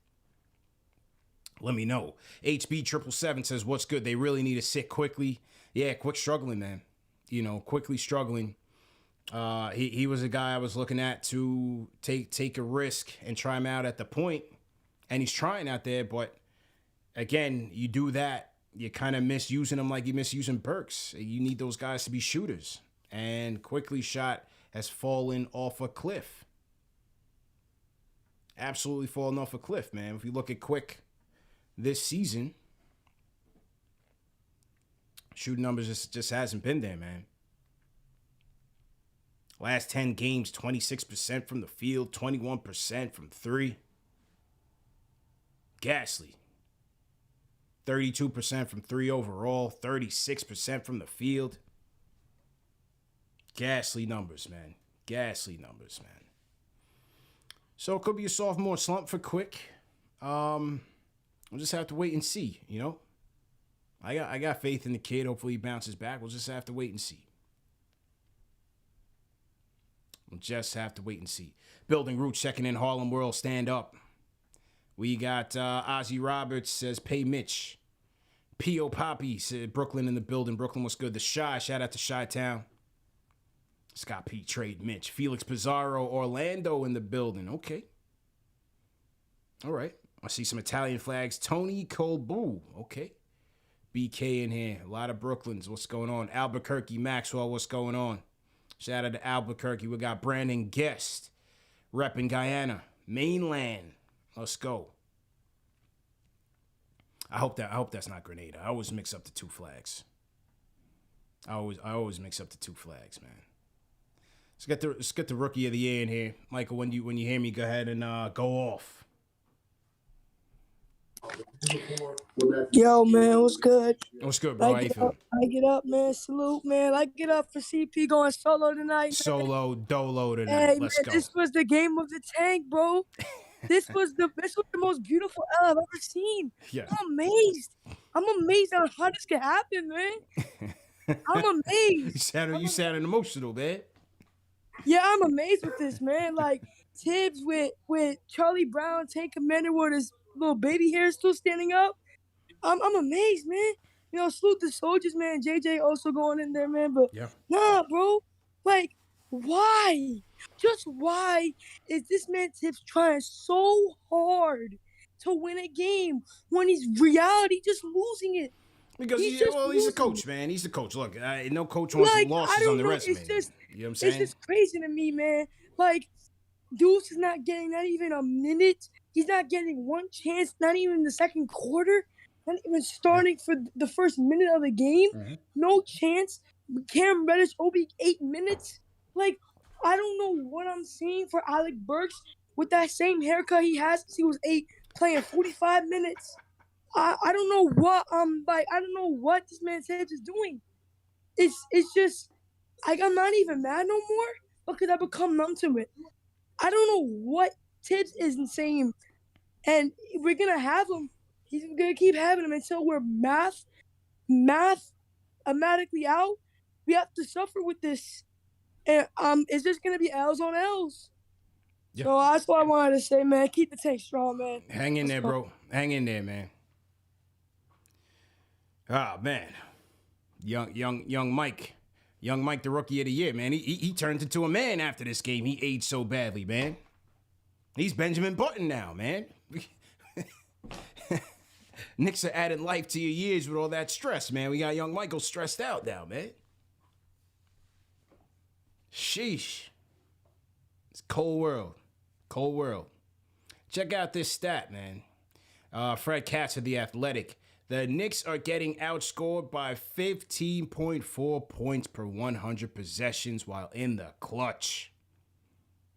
let me know. HB777 says, what's good? They really need to sit quickly. Yeah, Quick struggling, man. Quickly struggling. He was a guy I was looking at to take a risk and try him out at the point. And he's trying out there, but again, you do that, you kind of misusing him like you misusing Burks. You need those guys to be shooters. And Quickly's shot has fallen off a cliff. Absolutely fallen off a cliff, man. If you look at Quick this season, shooting numbers just hasn't been there, man. Last 10 games, 26% from the field, 21% from three. Ghastly. 32% from three overall, 36% from the field. Ghastly numbers, man. Ghastly numbers, man. So it could be a sophomore slump for Quick. We'll just have to wait and see, I got faith in the kid. Hopefully he bounces back. We'll just have to wait and see. We'll just have to wait and see. Building Roots checking in. Harlem World, stand up. We got Ozzy Roberts says, pay Mitch. P.O. Poppy said, Brooklyn in the building. Brooklyn, what's good? The Shy, shout out to Chi-Town. Scott P. Trade Mitch. Felix Pizarro, Orlando in the building. Okay. All right. I see some Italian flags. Tony Colbu. Okay. BK in here. A lot of Brooklyns. What's going on? Albuquerque Maxwell. What's going on? Shout out to Albuquerque. We got Brandon Guest. Repping Guyana. Mainland. Let's go. I hope that's not Grenada. I always mix up the two flags. I always mix up the two flags, man. Let's get the rookie of the year in here. Michael, when you hear me, go ahead and go off. Yo, man, what's good? What's good, bro? How you feeling? I get up, man. Salute, man. I get up for CP going solo tonight. Solo Dolo tonight. Hey, Let's man, go. this was the game of the tank, bro. This was the most beautiful L I've ever seen. Yeah. I'm amazed on how this could happen, man. I'm amazed. You sounding emotional, man. Yeah, I'm amazed with this, man. Like Tibbs with Charlie Brown, Tank Commander with his little baby hair still standing up. I'm amazed, man. Salute the soldiers, man. JJ also going in there, man. But nah, bro. Like, why? Just why is this man Tibbs trying so hard to win a game when he's reality just losing it? Because he's a coach, man. He's the coach. Look, no coach wants losses on the resume. You know what I'm saying? It's just crazy to me, man. Like, Deuce is not getting not even a minute. He's not getting one chance, not even in the second quarter, not even starting for the first minute of the game. Mm-hmm. No chance. Cam Reddish, Obi, 8 minutes. Like, I don't know what I'm seeing for Alec Burks with that same haircut he has since he was 8, playing 45 minutes. I don't know what I don't know what this man's head is doing. It's just like I'm not even mad no more because I become numb to it. I don't know what Tibbs isn't saying, and we're gonna have him. He's gonna keep having him until we're mathematically out. We have to suffer with this, and it's just gonna be L's on L's. Yeah. So that's what I wanted to say, man. Keep the tank strong, man. Hang in there, bro. Hang in there, man. Ah, man. Young Mike. Young Mike, the rookie of the year, man. He turned into a man after this game. He aged so badly, man. He's Benjamin Button now, man. Knicks are adding life to your years with all that stress, man. We got young Michael stressed out now, man. Sheesh. It's cold world. Cold world. Check out this stat, man. Fred Katz of The Athletic. The Knicks are getting outscored by 15.4 points per 100 possessions while in the clutch.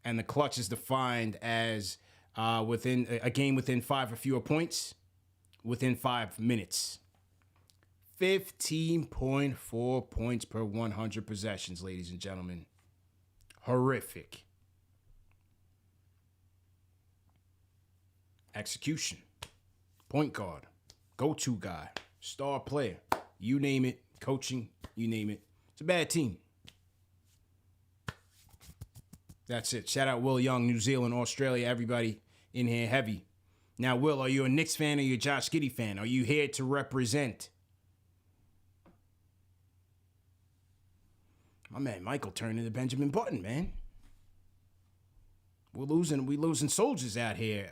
And the clutch is defined as within a game within 5 or fewer points within 5 minutes. 15.4 points per 100 possessions, ladies and gentlemen. Horrific. Execution. Point guard. Go-to guy, star player, you name it, coaching, you name it. It's a bad team. That's it. Shout out Will Young, New Zealand, Australia, everybody in here heavy. Now, Will, are you a Knicks fan or you a Josh Giddey fan? Are you here to represent? My man Michael turned into Benjamin Button, man. We losing soldiers out here,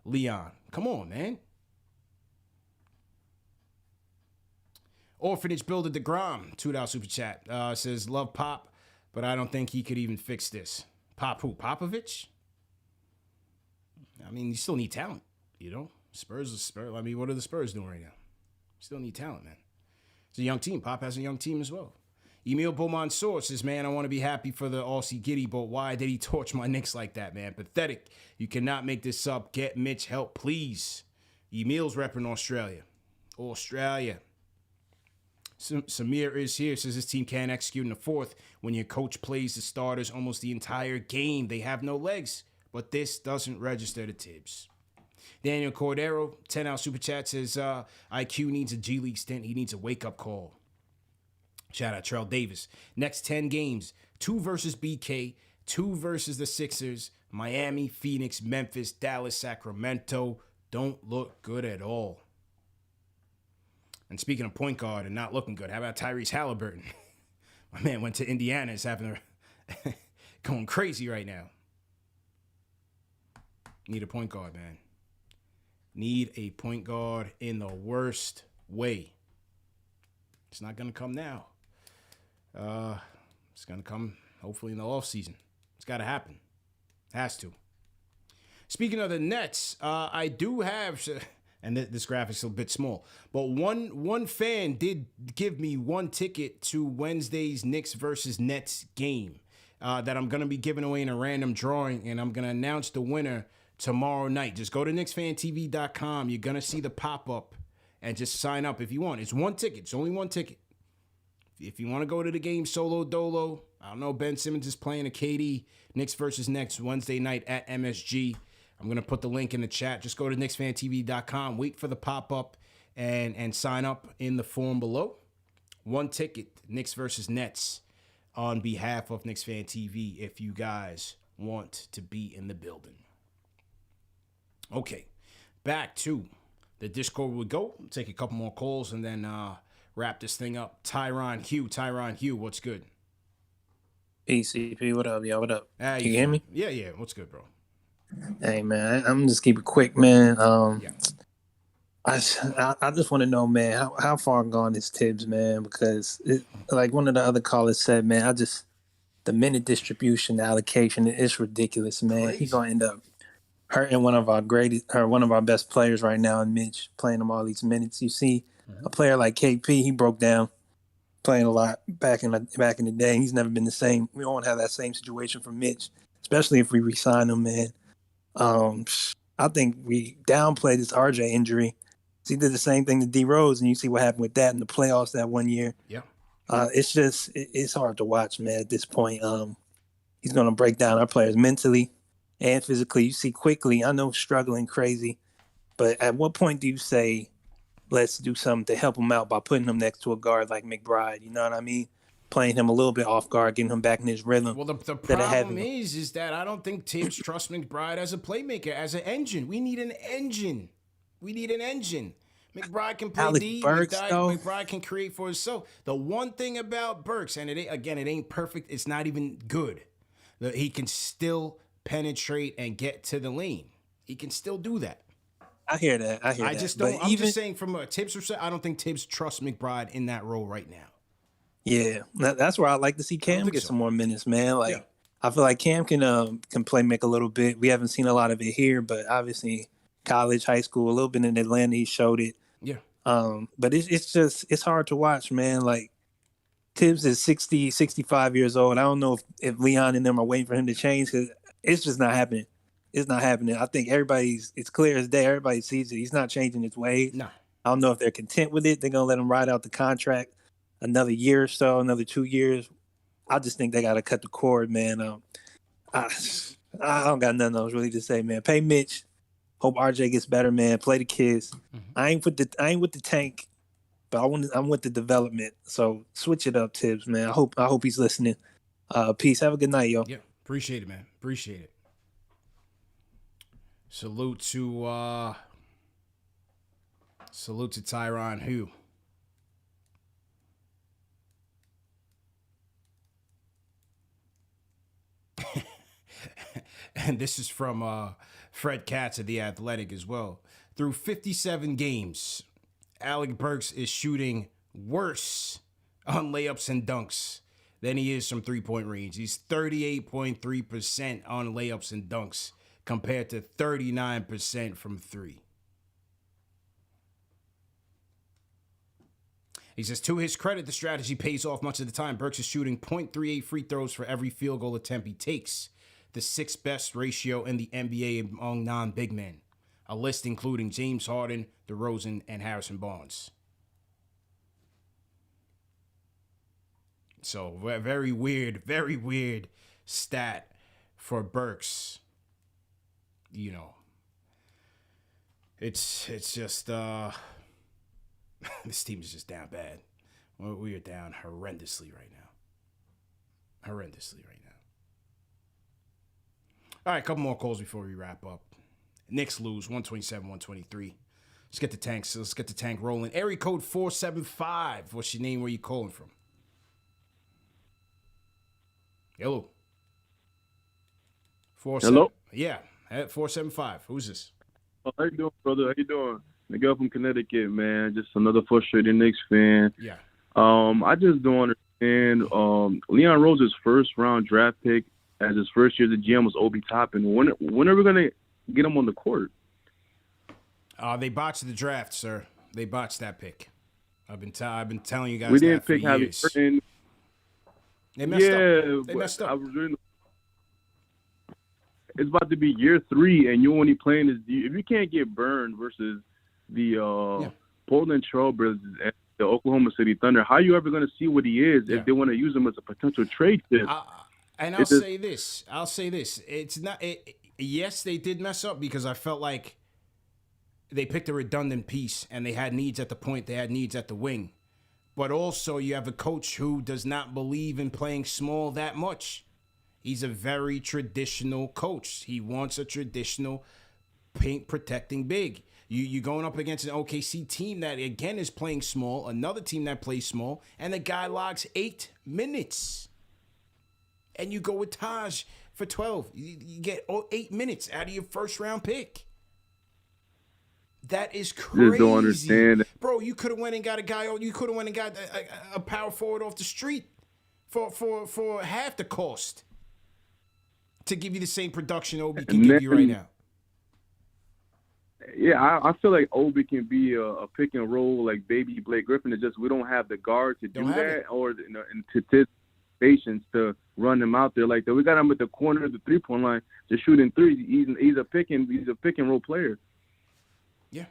Leon. Come on, man. Orphanage Builder DeGrom, $2 super chat. Says, love Pop, but I don't think he could even fix this. Pop who? Popovich? I mean, you still need talent, you know? Spurs. I mean, what are the Spurs doing right now? Still need talent, man. It's a young team. Pop has a young team as well. Emil Beaumont Source says, man, I want to be happy for the Aussie Giddy, but why did he torch my Knicks like that, man? Pathetic. You cannot make this up. Get Mitch help, please. Emil's repping Australia. Samir is here, says this team can't execute in the fourth when your coach plays the starters almost the entire game. They have no legs, but this doesn't register to Tibbs. Daniel Cordero, $10 super chat, says IQ needs a G League stint. He needs a wake-up call. Shout out Terrell Davis. Next 10 games, 2 versus BK, 2 versus the Sixers, Miami, Phoenix, Memphis, Dallas, Sacramento. Don't look good at all. And speaking of point guard and not looking good, how about Tyrese Halliburton? My man went to Indiana. Is having going crazy right now. Need a point guard, man. Need a point guard in the worst way. It's not going to come now. It's going to come hopefully in the offseason. It's got to happen. Has to. Speaking of the Nets, I do have, and this graphic's a bit small, but one fan did give me 1 ticket to Wednesday's Knicks versus Nets game that I'm going to be giving away in a random drawing, and I'm going to announce the winner tomorrow night. Just go to KnicksFanTV.com. You're going to see the pop-up and just sign up if you want. It's 1 ticket. It's only 1 ticket. If you want to go to the game, Solo Dolo, I don't know, Ben Simmons is playing a KD, Knicks versus Nets Wednesday night at MSG. I'm going to put the link in the chat. Just go to KnicksFanTV.com, wait for the pop-up, and sign up in the form below. 1 ticket, Knicks versus Nets, on behalf of Knicks Fan TV, if you guys want to be in the building. Okay, back to the Discord we go. Take a couple more calls and then wrap this thing up. Tyronn Hue, what's good? Peace, CP. What up, y'all? What up? Can you hear me? Yeah. What's good, bro? Hey, man. I'm just keep it quick, man. Yeah. I just want to know, man, how far gone is Tibbs, man? Because like one of the other callers said, man, the minute distribution, the allocation, it's ridiculous, man. He's gonna end up hurting one of our best players right now, in Mitch, playing him all these minutes. You see, a player like KP, he broke down playing a lot back in the day. He's never been the same. We won't have that same situation for Mitch, especially if we re-sign him, man. I think we downplayed this RJ injury. He did the same thing to D Rose, and you see what happened with that in the playoffs that 1 year. Yeah. It's hard to watch, man, at this point. He's going to break down our players mentally and physically. You see quickly, I know struggling crazy, but at what point do you say, let's do something to help him out by putting him next to a guard like McBride? You know what I mean? Playing him a little bit off guard, getting him back in his rhythm. Well, the problem is that I don't think Tibbs trusts McBride as a playmaker, as an engine. We need an engine. McBride can play D. McBride can create for himself. The one thing about Burks, and it ain't perfect. It's not even good. He can still penetrate and get to the lane. He can still do that. I hear that. I'm just saying from a Tibbs perspective, I don't think Tibbs trusts McBride in that role right now. Yeah, that's where I'd like to see Cam get some more minutes, man. I feel like Cam can play make a little bit. We haven't seen a lot of it here, but obviously college, high school, a little bit in Atlanta, he showed it. Yeah. But it's hard to watch, man. Like, Tibbs is 60, 65 years old. I don't know if Leon and them are waiting for him to change, because it's just not happening. It's not happening. I think it's clear as day. Everybody sees it. He's not changing his ways. No. I don't know if they're content with it. They're going to let him ride out the contract another year or so, another 2 years. I just think they got to cut the cord, man. I don't got nothing else really to say, man. Pay Mitch. Hope RJ gets better, man. Play the kids. Mm-hmm. I ain't with the tank, but I'm with the development. So switch it up, Tibbs, man. I hope he's listening. Peace. Have a good night, yo. Yeah, appreciate it, man. Appreciate it. Salute to Tyronn Hue. And this is from Fred Katz of The Athletic as well. Through 57 games, Alec Burks is shooting worse on layups and dunks than he is from three-point range. He's 38.3% on layups and dunks compared to 39% from three. He says, to his credit, the strategy pays off much of the time. Burks is shooting 0.38 free throws for every field goal attempt he takes, the sixth best ratio in the NBA among non-big men, a list including James Harden, DeRozan, and Harrison Barnes. So, very weird stat for Burks. You know, it's just, this team is just down bad. We are down horrendously right now. All right, a couple more calls before we wrap up. Knicks lose 127-123. Let's get the tank rolling. Area code 475. What's your name? Where you calling from? Hello. Hello? Yeah, at 475. Who's this? Oh, how you doing, brother? How you doing? Miguel from Connecticut, man. Just another frustrated Knicks fan. Yeah. I just don't understand. Leon Rose's first round draft pick as his first year as a GM was Obi Toppin. When are we gonna get him on the court? They botched the draft, sir. They botched that pick. I've been telling you guys We didn't that pick for Harry years. Burton. They messed up. They but messed up. I was reading. It's about to be year 3, and you're only playing this. If you can't get burned versus the Portland Trailblazers and the Oklahoma City Thunder, how are you ever going to see what he is if they want to use him as a potential trade chip? I'll say this. It's not. Yes, they did mess up because I felt like they picked a redundant piece and they had needs at the point, they had needs at the wing. But also you have a coach who does not believe in playing small that much. He's a very traditional coach. He wants a traditional paint protecting big. You're going up against an OKC team that, again, is playing small, another team that plays small, and the guy logs 8 minutes. And you go with Taj for 12. You get 8 minutes out of your first-round pick. That is crazy. Just don't understand. Bro, you could have went and got a guy, you could have went and got a power forward off the street for half the cost to give you the same production Obi can give you right now. Yeah, I feel like Obi can be a pick and roll like baby Blake Griffin. It's just we don't have the guard to do that or to patience to run him out there like that. We got him at the corner of the 3-point line, just shooting threes. He's a pick and roll player. Yeah.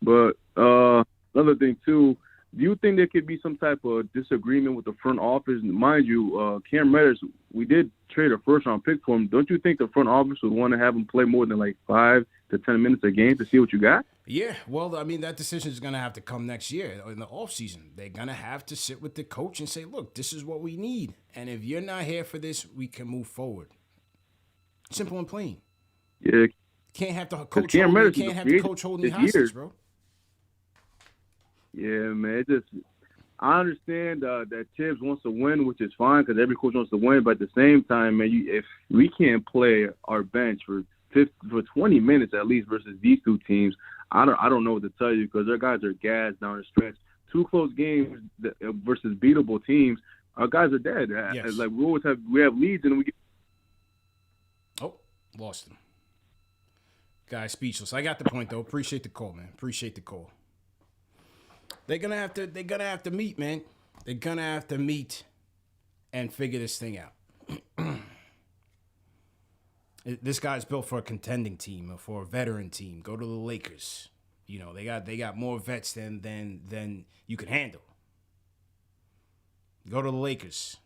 But another thing too, do you think there could be some type of disagreement with the front office? Mind you, Cam Reddish, we did trade a first-round pick for him. Don't you think the front office would want to have him play more than like 5 to 10 minutes a game to see what you got? Yeah, well, I mean, that decision is going to have to come next year in the offseason. They're going to have to sit with the coach and say, look, this is what we need. And if you're not here for this, we can move forward. Simple and plain. Yeah. Can't have the coach holding you hostage, bro. Yeah, man. I understand that Tibbs wants to win, which is fine because every coach wants to win. But at the same time, man, if we can't play our bench for 20 minutes at least versus these two teams, I don't know what to tell you because their guys are gassed down the stretch. 2 close games versus beatable teams, our guys are dead. Yes. Like we have leads and we get. Oh, lost him. Guy speechless. I got the point though. Appreciate the call, man. Appreciate the call. They're gonna have to meet, man. They're gonna have to meet and figure this thing out. This guy's built for a contending team or for a veteran team. Go to the Lakers. You know, they got more vets than you can handle. Go to the Lakers.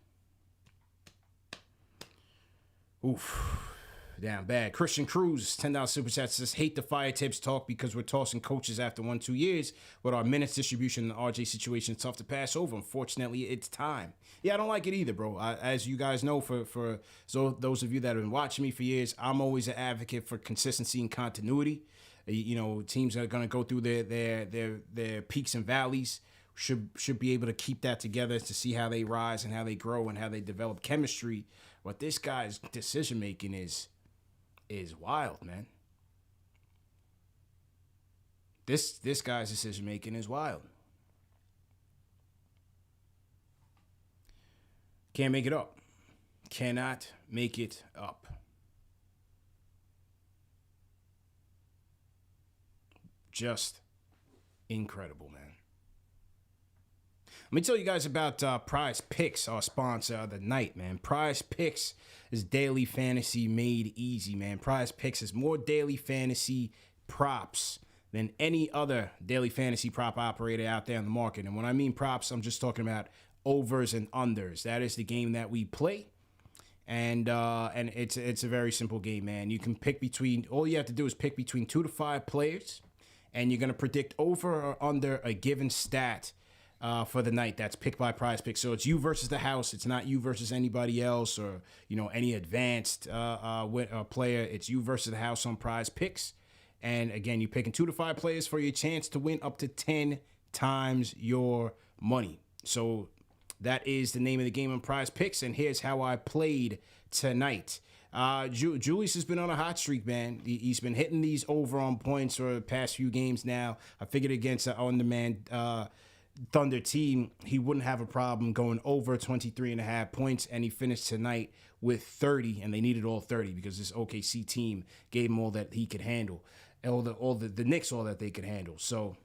Oof. down bad. Christian Cruz, $10 super chat says, hate the fire tips talk because we're tossing coaches after 1-2 years, but our minutes distribution in the RJ situation is tough to pass over. Unfortunately, it's time. Yeah, I don't like it either, bro. As you guys know, for those of you that have been watching me for years, I'm always an advocate for consistency and continuity. You know, teams are going to go through their peaks and valleys. Should be able to keep that together to see how they rise and how they grow and how they develop chemistry. But this guy's decision making is wild, man. This guy's decision making is wild. Can't make it up. Cannot make it up. Just incredible, man. Let me tell you guys about PrizePicks, our sponsor of the night, man. PrizePicks is daily fantasy made easy, man. PrizePicks is more daily fantasy props than any other daily fantasy prop operator out there in the market. And when I mean props, I'm just talking about overs and unders. That is the game that we play. And it's a very simple game, man. You can pick between, all you have to do is pick between 2 to 5 players, and you're going to predict over or under a given stat for the night that's picked by PrizePicks. So it's you versus the house. It's not you versus anybody else or, you know, any advanced player. It's you versus the house on PrizePicks. And again, you're picking 2 to 5 players for your chance to win up to 10 times your money. So that is the name of the game on PrizePicks. And here's how I played tonight. Julius has been on a hot streak, man. He's been hitting these over on points for the past few games now. I figured against an on-demand Thunder team, he wouldn't have a problem going over 23.5 points, and he finished tonight with 30, and they needed all 30 because this OKC team gave him all that he could handle, the Knicks all that they could handle. So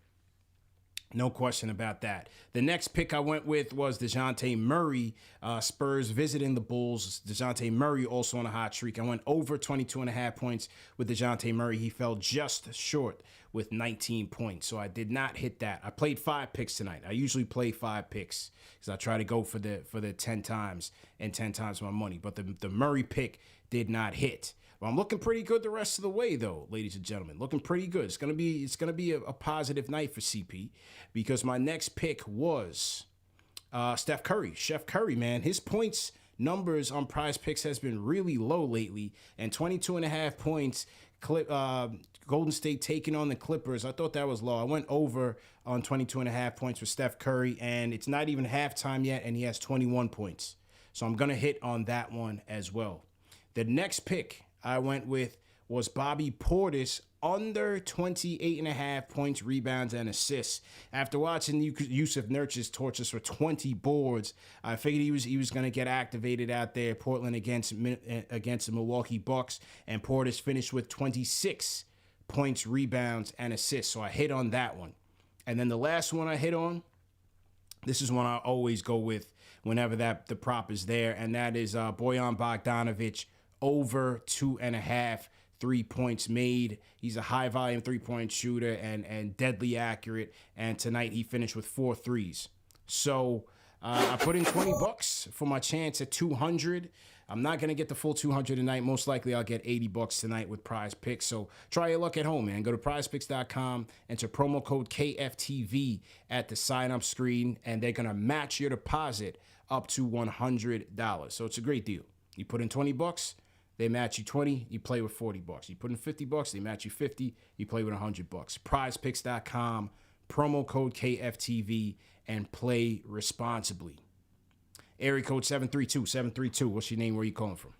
no question about that. The next pick I went with was DeJounte Murray. Spurs visiting the Bulls. DeJounte Murray also on a hot streak. I went over 22.5 points with DeJounte Murray. He fell just short with 19 points. So I did not hit that. I played 5 picks tonight. I usually play 5 picks because I try to go for the 10 times and 10 times my money. But the Murray pick did not hit. Well, I'm looking pretty good the rest of the way, though, ladies and gentlemen. Looking pretty good. It's gonna be a positive night for CP because my next pick was Steph Curry. Chef Curry, man, his points numbers on PrizePicks has been really low lately, and 22.5 points. Golden State taking on the Clippers. I thought that was low. I went over on 22.5 points for Steph Curry, and it's not even halftime yet, and he has 21 points. So I'm gonna hit on that one as well. The next pick I went with was Bobby Portis under 28.5 points, rebounds, and assists. After watching Yusuf Nurkic torches for 20 boards, I figured he was going to get activated out there. Portland against the Milwaukee Bucks, and Portis finished with 26 points, rebounds, and assists. So I hit on that one. And then the last one I hit on, this is one I always go with whenever the prop is there, and that is Bojan Bogdanovic over 2.5 3-points made. He's a high volume 3-point shooter and deadly accurate. And tonight he finished with 4 threes. So I put in $20 for my chance at 200. I'm not going to get the full 200 tonight. Most likely I'll get $80 tonight with PrizePicks. So try your luck at home, man. Go to prizepicks.com, enter promo code KFTV at the sign-up screen, and they're going to match your deposit up to $100. So it's a great deal. You put in $20, they match you 20, you play with $40. You put in $50, they match you 50, you play with $100. PrizePicks.com, promo code KFTV, and play responsibly. Area code 732. What's your name? Where are you calling from?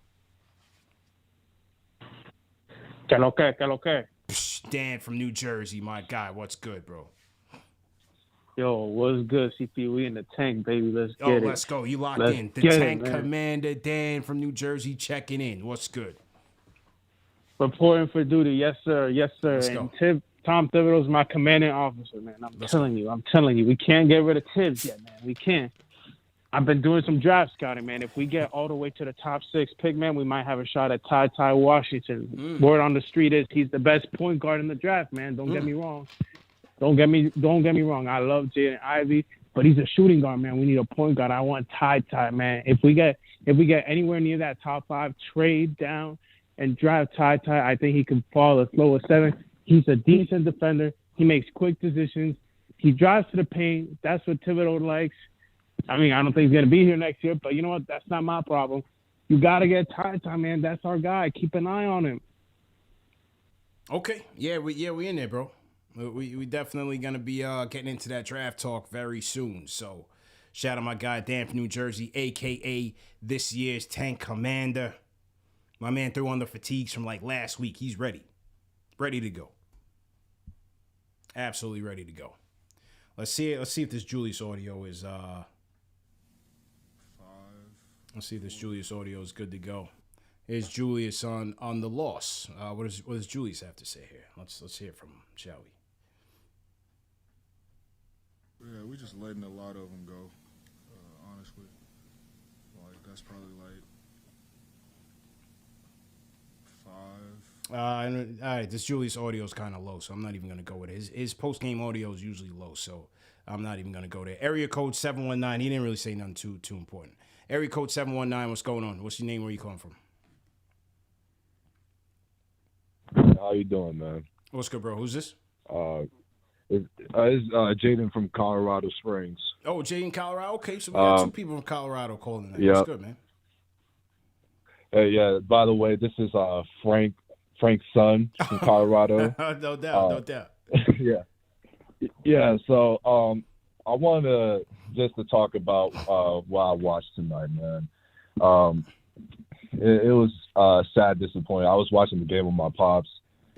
Que lo que. Dan from New Jersey, my guy. What's good, bro? Yo, what's good, CP? We in the tank, baby. Let's get it. Let's go. You locked in. The tank commander, Dan from New Jersey, checking in. What's good? Reporting for duty. Yes, sir. Yes, sir. Let's and go. Tom Thibodeau's my commanding officer, man. I'm telling you. We can't get rid of Tibbs yet, man. We can't. I've been doing some draft scouting, man. If we get all the way to the top 6 pick, man, we might have a shot at Ty Washington. Word on the street is he's the best point guard in the draft, man. Don't get me wrong. Don't get me wrong. I love Jaden Ivey, but he's a shooting guard, man. We need a point guard. I want Ty, man. If we get anywhere near that top 5, trade down and drive Ty. I think he can fall as low as 7. He's a decent defender. He makes quick decisions. He drives to the paint. That's what Thibodeau likes. I mean, I don't think he's going to be here next year, but you know what? That's not my problem. You got to get Ty, man. That's our guy. Keep an eye on him. Okay. Yeah, we in there, bro. We definitely going to be getting into that draft talk very soon. So, shout out my guy, Dan from New Jersey, a.k.a. this year's Tank Commander. My man threw on the fatigues from like last week. He's ready. Ready to go. Absolutely ready to go. Let's see if this Julius audio is let's see if this Julius audio is good to go. Here's Julius on the loss. What does Julius have to say here? Let's hear from him, shall we? Yeah, we just letting a lot of them go. Honestly, like that's probably like 5. All right, this Julius audio is kind of low, so I'm not even gonna go with it. His post game audio is usually low, so I'm not even gonna go there. Area code 719. He didn't really say nothing too important. Area code 719. What's going on? What's your name? Where you calling from? How you doing, man? What's good, bro? Who's this? It's Jaden from Colorado Springs. Oh, Jaden, Colorado. Okay, so we got 2 people from Colorado calling that. Yeah. What's good, man? Hey, yeah. By the way, this is Frank's son from Colorado. No doubt, no doubt. Yeah. Yeah. So, I want to just to talk about what I watched tonight, man. It was sad, disappointing. I was watching the game with my pops.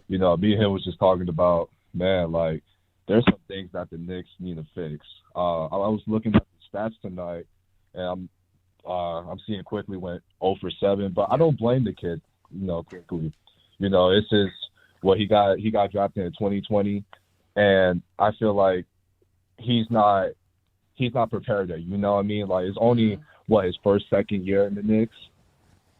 You know, me and him was just talking about, man, like there's some things that the Knicks need to fix. I was looking at the stats tonight, and I'm seeing quickly went 0 for 7, but I don't blame the kid. You know, quickly. You know, it's just what he got drafted in 2020, and I feel like he's not prepared yet. You know what I mean? Like it's only his second year in the Knicks.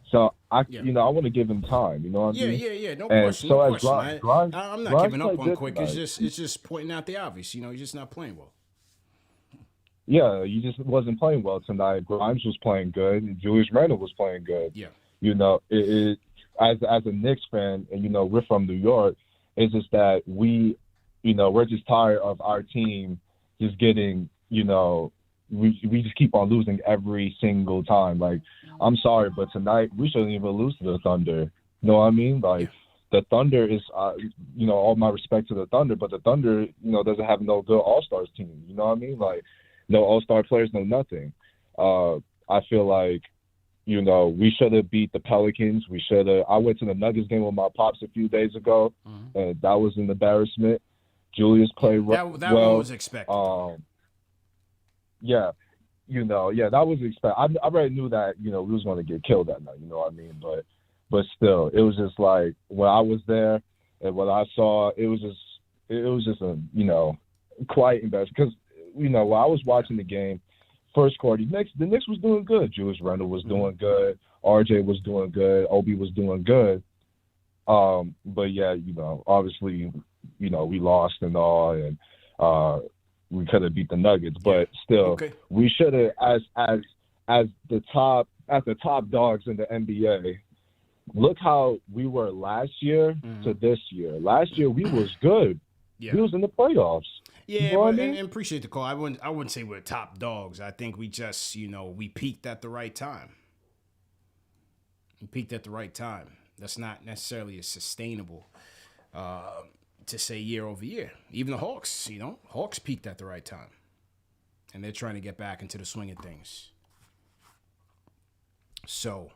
So I want to give him time. You know what I mean? Yeah. No and question. So no as question. Grimes, I'm not Grimes giving up played on quick. tonight. It's just pointing out the obvious. You know, he's just not playing well. Yeah, you just wasn't playing well tonight. Grimes was playing good, and Julius Randle was playing good. Yeah. You know, as a Knicks fan, and you know we're from New York, it's just that we're just tired of our team just getting, you know, we just keep on losing every single time. Like, I'm sorry, but tonight we shouldn't even lose to the Thunder. You know what I mean? Like, the Thunder is, all my respect to the Thunder, but the Thunder, you know, doesn't have no good All-Stars team. You know what I mean? Like, no All-Star players, no nothing. I feel like, you know, we should have beat the Pelicans. I went to the Nuggets game with my pops a few days ago, and that was an embarrassment. Julius played well. That one was expected. Yeah, that was expected. I already knew that, you know, we was going to get killed that night. You know what I mean? But still, it was just like when I was there and what I saw, it was just a, you know, quite embarrassing because, you know, while I was watching the game, first quarter, the Knicks was doing good. Julius Randle was doing good. RJ was doing good. Obi was doing good. But yeah, you know, obviously, you know, we lost and all, and we could have beat the Nuggets, but still, we should have, as the top dogs in the NBA. Look how we were last year to this year. Last year we was good. Yeah. We was in the playoffs. Yeah, you know what I mean? and appreciate the call. I wouldn't say we're top dogs. I think we just, you know, we peaked at the right time. We peaked at the right time. That's not necessarily as sustainable to say year over year. Even the Hawks, you know, Hawks peaked at the right time. And they're trying to get back into the swing of things. So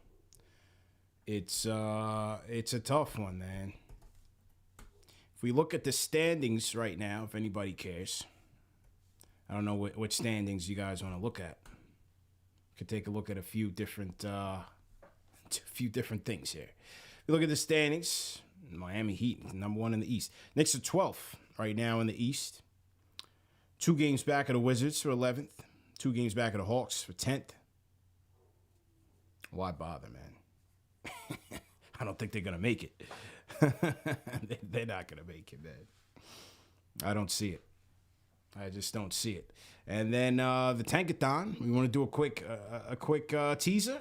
it's a tough one, man. If we look at the standings right now, if anybody cares, I don't know what standings you guys want to look at. Could take a look at a few different things here. If you look at the standings, Miami Heat, number 1 in the East. Knicks are 12th right now in the East. 2 games back of the Wizards for 11th. 2 games back of the Hawks for 10th. Why bother, man? I don't think they're going to make it. They're not going to make it, man. I don't see it. I just don't see it. And then the Tankathon, we want to do a quick teaser.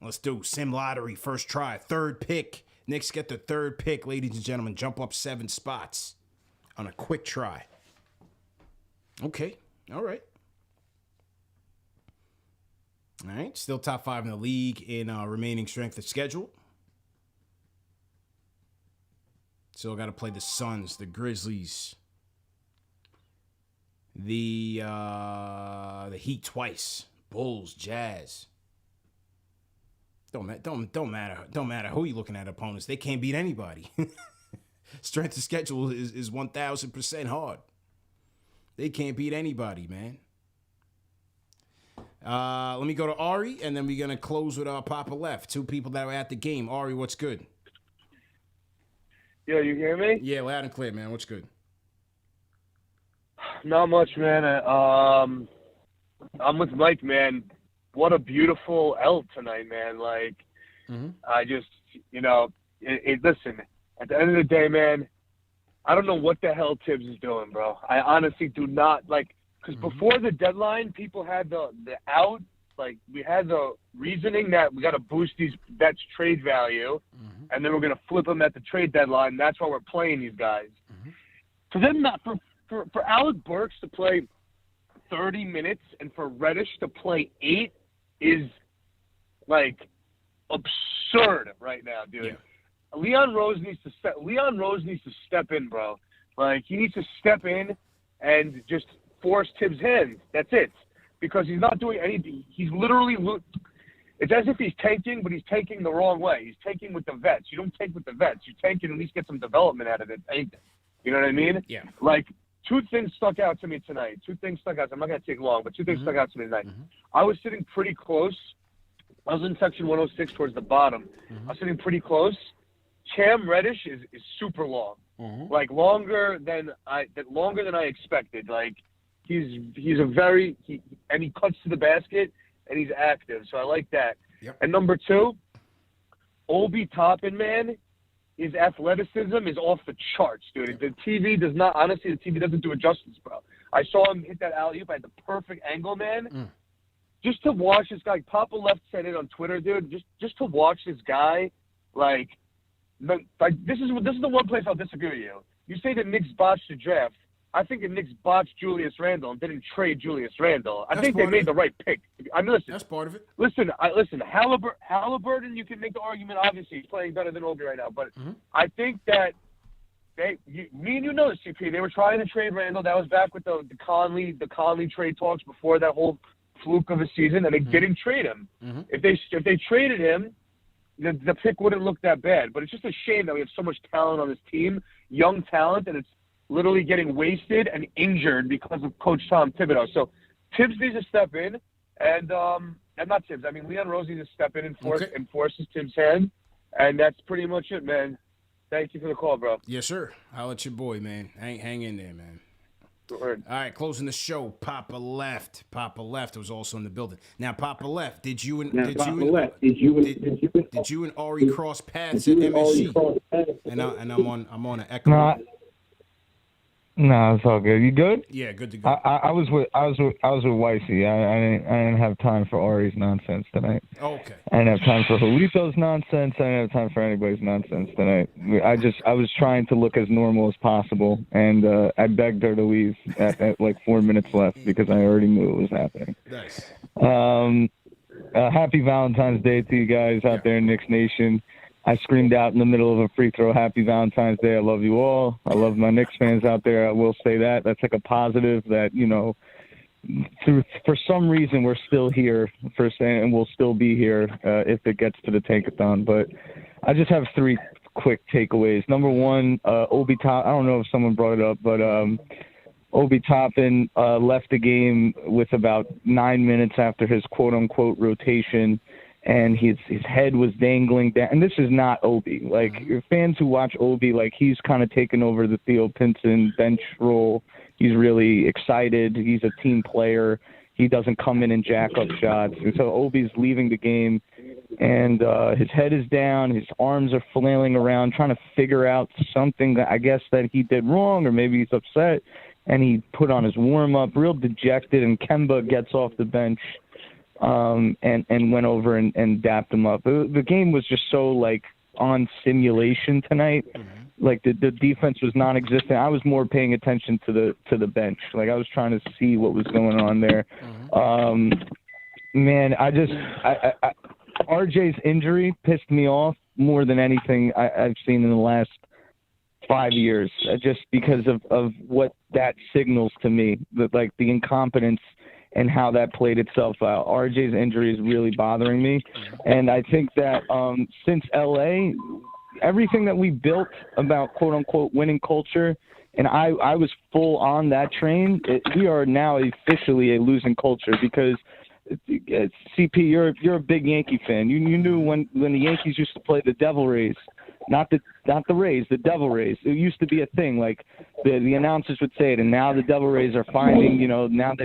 Let's do Sim Lottery, first try, third pick. Knicks get the third pick, ladies and gentlemen. Jump up 7 spots on a quick try. Okay, all right. All right, still top 5 in the league in remaining strength of schedule. Still got to play the Suns, the Grizzlies, the Heat twice, Bulls, Jazz. Don't matter who you're looking at opponents. They can't beat anybody. Strength of schedule is 1,000% hard. They can't beat anybody, man. Let me go to Ari, and then we're going to close with Poppa left. 2 people that were at the game. Ari, what's good? Yo, you hear me? Yeah, loud and clear, man. What's good? Not much, man. I'm with Mike, man. What a beautiful L tonight, man. Like, I just, listen, at the end of the day, man, I don't know what the hell Tibbs is doing, bro. I honestly do not, like, because before the deadline, people had the out, like, we had the reasoning that we got to boost these bets trade value, and then we're going to flip them at the trade deadline. That's why we're playing these guys. For them not, for Alec Burks to play 30 minutes and for Reddish to play 8 is, like, absurd right now, dude. Yeah. Leon Rose needs to step in, bro. Like, he needs to step in and just force Tibbs' hand. That's it. Because he's not doing anything. He's literally it's as if he's tanking, but he's tanking the wrong way. He's tanking with the vets. You don't tank with the vets. You tank and at least get some development out of it. You know what I mean? Yeah. Like, 2 things stuck out to me tonight. 2 things stuck out. I'm not going to take long, but 2 things stuck out to me tonight. I was sitting pretty close. I was in section 106 towards the bottom. I was sitting pretty close. Cam Reddish is super long. Like, longer than I expected. Like, he's and he cuts to the basket and he's active. So I like that. Yep. And number 2, Obi Toppin, man, his athleticism is off the charts, dude. The TV doesn't do it justice, bro. I saw him hit that alley-oop at the perfect angle, man. Just to watch this guy, Poppa Left said it on Twitter, dude. Just to watch this guy, like this is the one place I'll disagree with you. You say the Knicks botched the draft. I think the Knicks botched Julius Randle and didn't trade Julius Randle. I think they made the right pick. I mean, listen. That's part of it. Listen, Halliburton, you can make the argument. Obviously, he's playing better than Obi right now. But I think that me and you know this, CP. They were trying to trade Randle. That was back with the Conley trade talks before that whole fluke of a season, and they didn't trade him. If they traded him, the pick wouldn't look that bad. But it's just a shame that we have so much talent on this team, young talent, and it's literally getting wasted and injured because of Coach Tom Thibodeau. So Tibbs needs to step in, and not Tibbs. I mean, Leon Rose needs to step in and forces Tibbs' hand, and that's pretty much it, man. Thank you for the call, bro. Yes, sir. I'll at your boy, man. Hang in there, man. Word. All right, closing the show. Poppa Left. Poppa Left was also in the building. Now, Poppa Left, did you and Ari cross paths at MSG? And I'm on an echo. No, it's all good. You good? Yeah, good to go. I was with Weissy. I didn't have time for Ari's nonsense tonight. Oh, okay. I didn't have time for Julito's nonsense. I didn't have time for anybody's nonsense tonight. I was trying to look as normal as possible, and I begged her to leave at like 4 minutes left because I already knew it was happening. Nice. Happy Valentine's Day to you guys out there in Knicks Nation. I screamed out in the middle of a free throw, Happy Valentine's Day. I love you all. I love my Knicks fans out there. I will say that. That's like a positive that, for some reason we're still here and we'll still be here if it gets to the Tankathon. But I just have 3 quick takeaways. Number 1, Obi Toppin. I don't know if someone brought it up, but Obi Toppin left the game with about 9 minutes after his quote-unquote rotation. And his head was dangling down. And this is not Obi. Like, fans who watch Obi, like, he's kind of taken over the Theo Pinson bench role. He's really excited. He's a team player. He doesn't come in and jack up shots. And so Obi's leaving the game, and his head is down. His arms are flailing around, trying to figure out something that I guess that he did wrong, or maybe he's upset. And he put on his warm-up, real dejected, and Kemba gets off the bench. and went over and dapped them up. The game was just so like on simulation tonight. Like the defense was non-existent. I was more paying attention to the bench. Like I was trying to see what was going on there. Man, I RJ's injury pissed me off more than anything I've seen in the last 5 years, just because of what that signals to me, that like the incompetence and how that played itself out. RJ's injury is really bothering me. And I think that since LA, everything that we built about quote unquote winning culture, and I was full on that train, we are now officially a losing culture because CP, you're a big Yankee fan. You knew when the Yankees used to play the Devil Rays, not the Rays, the Devil Rays. It used to be a thing. Like the announcers would say it, and now the Devil Rays are finding,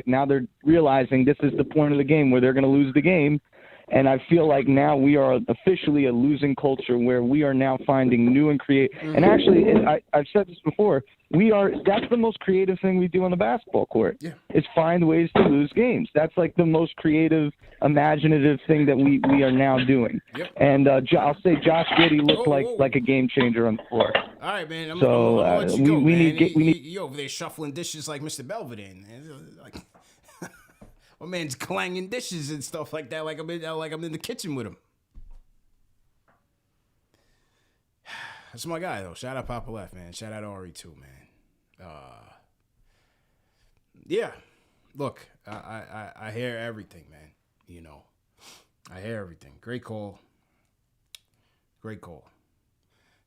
now they're realizing this is the point of the game where they're going to lose the game. And I feel like now we are officially a losing culture where we are now finding new and creative. And actually, I've said this before, that's the most creative thing we do on the basketball court, is find ways to lose games. That's like the most creative, imaginative thing that we are now doing. And I'll say Josh Giddey looked like a game changer on the floor. All right, man. I'm so gonna let you go, we man. need You over there shuffling dishes like Mr. Belvedere. Like, my man's clanging dishes and stuff like that, like I'm in the kitchen with him. That's my guy, though. Shout out Poppa Left, man. Shout out Ari, too, man. Yeah. Look, I hear everything, man. I hear everything. Great call. Great call.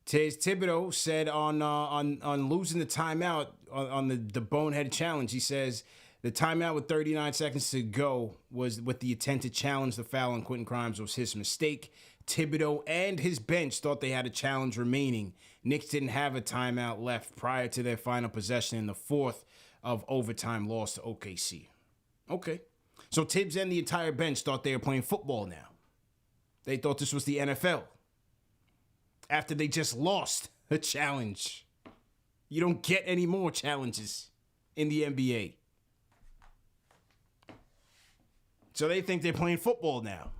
Tiz Thibodeau said on losing the timeout on the bonehead challenge, he says, the timeout with 39 seconds to go was with the intent to challenge the foul on Quentin Grimes was his mistake. Thibodeau and his bench thought they had a challenge remaining. Knicks didn't have a timeout left prior to their final possession in the fourth of overtime loss to OKC. Okay. So Tibbs and the entire bench thought they were playing football now. They thought this was the NFL. After they just lost a challenge. You don't get any more challenges in the NBA. So they think they're playing football now.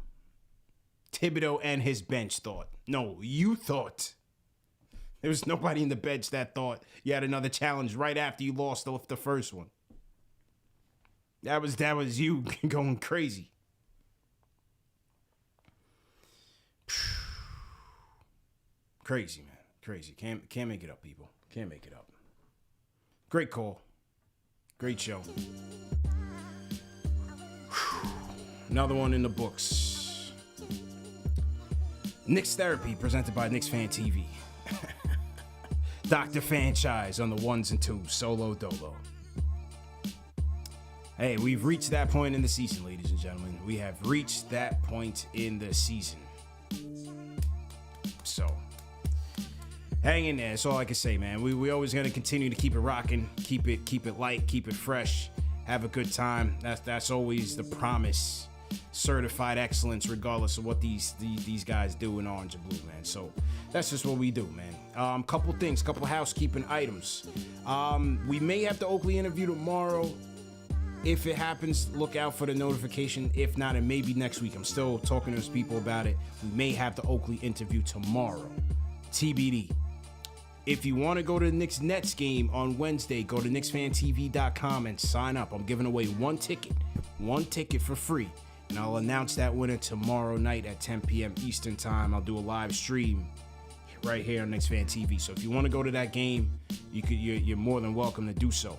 Thibodeau and his bench thought. No, you thought. There was nobody in the bench that thought you had another challenge right after you lost the first one. That was you going crazy. Crazy, man. Crazy. Can't make it up, people. Can't make it up. Great call. Great show. Another one in the books. Knicks Therapy, presented by KnicksFanTV. Dr. Franchise on the ones and twos. Solo Dolo. Hey, we've reached that point in the season, ladies and gentlemen. We have reached that point in the season. So, hang in there. That's all I can say, man. We always going to continue to keep it rocking, keep it light, keep it fresh, have a good time. That's always the promise. Certified excellence, regardless of what these guys do in orange and blue, man. So that's just what we do, man. Couple things, couple housekeeping items. We may have the Oakley interview tomorrow. If it happens, look out for the notification. If not, it may be next week. I'm still talking to those people about it. We may have the Oakley interview tomorrow. TBD. If you want to go to the Knicks Nets game on Wednesday, go to KnicksFanTV.com and sign up. I'm giving away one ticket for free. And I'll announce that winner tomorrow night at 10 p.m. Eastern time. I'll do a live stream right here on KnicksFanTV. So if you want to go to that game, you're more than welcome to do so.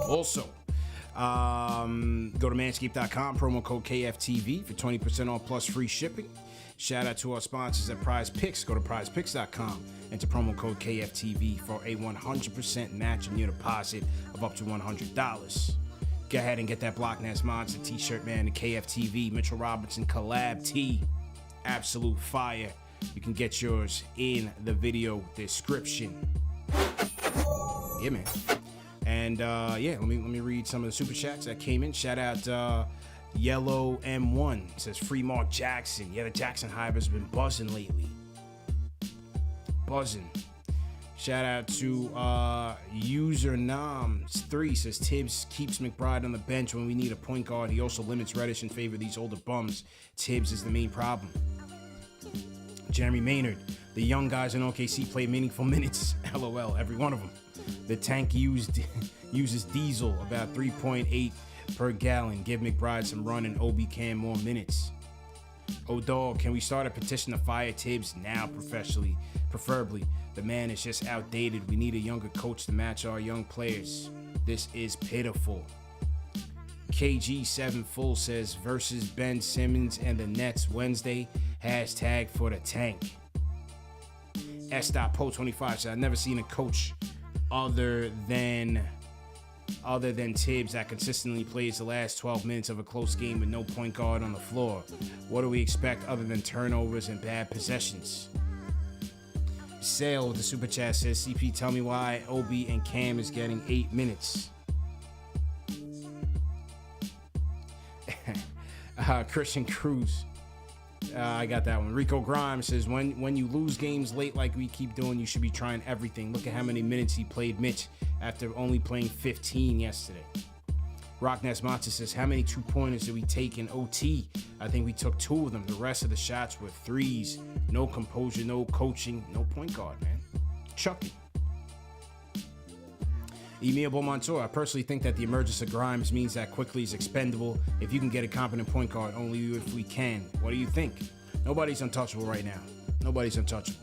Also, go to Manscaped.com, promo code KFTV for 20% off plus free shipping. Shout out to our sponsors at PrizePicks. Go to PrizePicks.com, enter promo code KFTV for a 100% match on your deposit of up to $100. Go ahead and get that Block Nest Monster t-shirt, man. The KFTV Mitchell Robinson collab tee. Absolute fire. You can get yours in the video description. Yeah, man. And let me read some of the super chats that came in. Shout out Yellow M1. It says free Mark Jackson. Yeah, the Jackson Hive has been buzzing lately. Buzzing. Shout out to user Noms3 says Tibbs keeps McBride on the bench when we need a point guard. He also limits Reddish in favor of these older bums. Tibbs is the main problem. Jeremy Maynard, the young guys in OKC play meaningful minutes. LOL, every one of them. The tank uses diesel about 3.8 per gallon. Give McBride some run and Obi Cam more minutes. Dog, can we start a petition to fire Tibbs now preferably? The man is just outdated. We need a younger coach to match our young players. This is pitiful. KG7 Full says versus Ben Simmons and the Nets Wednesday. Hashtag for the tank. S.Po25 says I've never seen a coach other than Tibbs that consistently plays the last 12 minutes of a close game with no point guard on the floor. What do we expect other than turnovers and bad possessions? Sale with the super chat says, CP, tell me why Obi and Cam is getting 8 minutes. Christian Cruz. I got that one. Rico Grimes says, when you lose games late like we keep doing, you should be trying everything. Look at how many minutes he played Mitch after only playing 15 yesterday. Rockness Matza says, how many 2-pointers did we take in OT? I think we took 2 of them. The rest of the shots were 3s. No composure, no coaching, no point guard, man. Chucky. Emil Beaumontour, I personally think that the emergence of Grimes means that quickly is expendable. If you can get a competent point guard, only if we can. What do you think? Nobody's untouchable right now. Nobody's untouchable.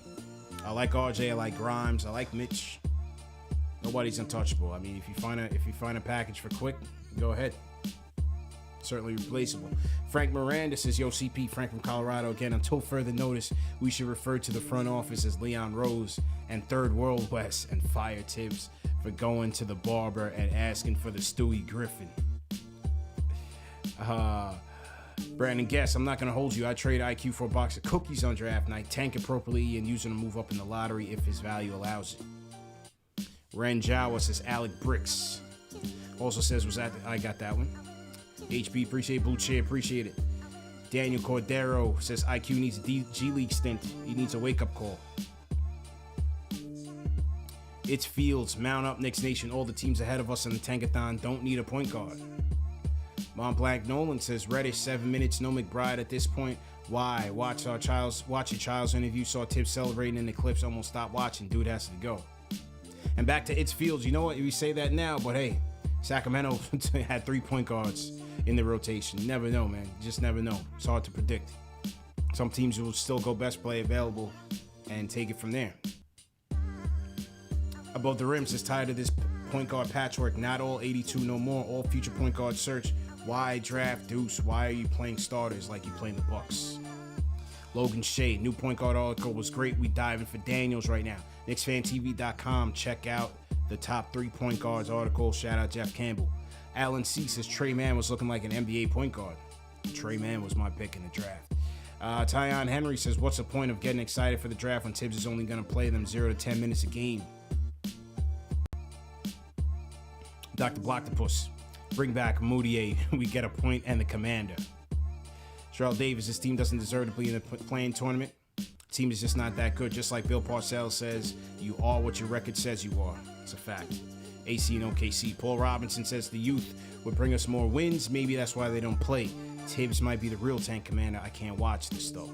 I like RJ, I like Grimes, I like Mitch. Nobody's untouchable. I mean, if you find a package for quick, go ahead. Certainly replaceable. Frank Miranda says, yo, CP, Frank from Colorado. Again, until further notice, we should refer to the front office as Leon Rose and Third World West and fire Tibbs for going to the barber and asking for the Stewie Griffin. Brandon Guess, I'm not going to hold you. I trade IQ for a box of cookies on draft night, tank appropriately, and use him to move up in the lottery if his value allows it. Ren Jawa says Alec Bricks. Also says, I got that one. HB, appreciate Blue Chair, appreciate it. Daniel Cordero says IQ needs a G League stint. He needs a wake-up call. It's Fields, mount up, Knicks Nation. All the teams ahead of us in the Tankathon don't need a point guard. Mont Blanc Nolan says Reddish 7 minutes, no McBride at this point. Why? Watch your Child's interview. Saw Tibbs celebrating in the clips. Almost stopped watching. Dude has to go. And back to It's Fields. You know what? We say that now, but hey, Sacramento had 3 point guards in the rotation. You never know, man. You just never know. It's hard to predict. Some teams will still go best play available and take it from there. Above the Rim says, tired of this point guard patchwork. Not all 82 no more. All future point guard search. Why draft Deuce? Why are you playing starters like you playing the Bucks? Logan Shea, new point guard article was great. We diving for Daniels right now. KnicksFanTV.com. Check out the top 3 point guards article. Shout out Jeff Campbell. Alan C says Trey Mann was looking like an NBA point guard. Trey Mann was my pick in the draft. Tyon Henry says, what's the point of getting excited for the draft when Tibbs is only going to play them 0 to 10 minutes a game? Dr. Blocktopus, bring back Moutier. We get a point and the commander. Sherrell Davis, this team doesn't deserve to be in the playing tournament. Team is just not that good. Just like Bill Parcells says, you are what your record says you are. It's a fact. AC and OKC. Paul Robinson says the youth would bring us more wins. Maybe that's why they don't play. Tibbs might be the real tank commander. I can't watch this though.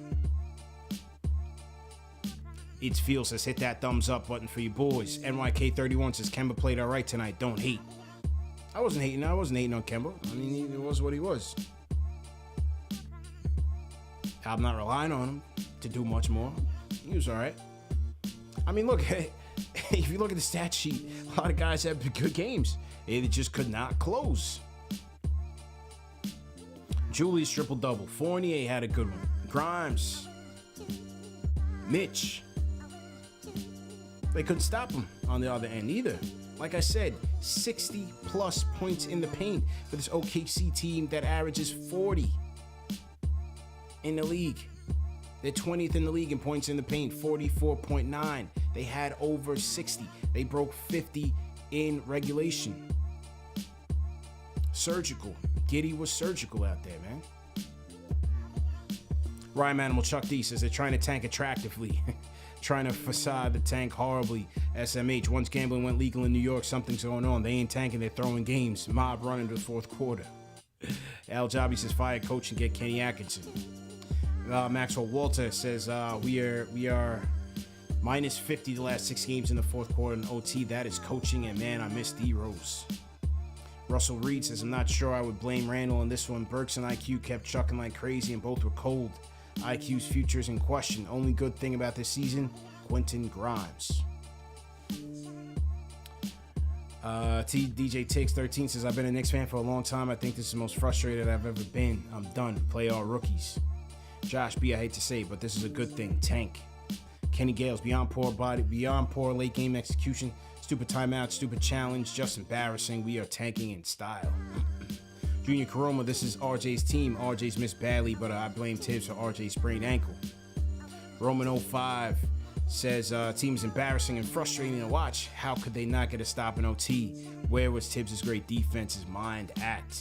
It's Field says hit that thumbs up button for you boys. NYK31 says Kemba played all right tonight. Don't hate. I wasn't hating on Kemba. I mean, it was what he was. I'm not relying on him to do much more. He was all right. I mean, look, if you look at the stat sheet, a lot of guys have good games. They just could not close. Julius triple-double. Fournier had a good one. Grimes. Mitch. They couldn't stop him on the other end either. Like I said, 60-plus points in the paint for this OKC team that averages 40 in the league. They're 20th in the league in points in the paint, 44.9. They had over 60. They broke 50 in regulation. Surgical. Giddey was surgical out there, man. Rhyme Animal Chuck D says they're trying to tank attractively. trying to facade the tank horribly. SMH, once gambling went legal in New York, something's going on. They ain't tanking, they're throwing games. Mob running to the fourth quarter. Al Jobby says fire coach and get Kenny Atkinson. Maxwell Walter says we are minus 50 the last 6 games in the fourth quarter in OT. That is coaching, and man, I miss D Rose. Russell Reed says, I'm not sure I would blame Randall on this one. Burks and IQ kept chucking like crazy, and both were cold. IQ's future is in question. Only good thing about this season, Quentin Grimes. DJ Takes 13 says, I've been a Knicks fan for a long time. I think this is the most frustrated I've ever been. I'm done. Play all rookies. Josh B, I hate to say it, but this is a good thing. Tank. Kenny Gales, beyond poor late game execution. Stupid timeout, stupid challenge, just embarrassing. We are tanking in style. Junior Karoma, this is RJ's team. RJ's missed badly, but I blame Tibbs for RJ's sprained ankle. Roman 05 says, team's embarrassing and frustrating to watch. How could they not get a stop in OT? Where was Tibbs' great defense's mind at?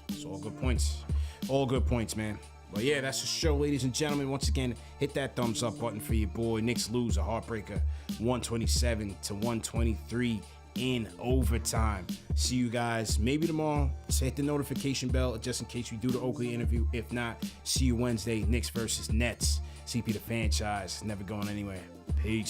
It's all good points. All good points, man. But yeah, that's the show, ladies and gentlemen. Once again, hit that thumbs up button for your boy. Knicks lose a heartbreaker, 127-123 in overtime. See you guys maybe tomorrow. So hit the notification bell just in case we do the Oakley interview. If not, see you Wednesday. Knicks versus Nets. CP the franchise, never going anywhere. Peace.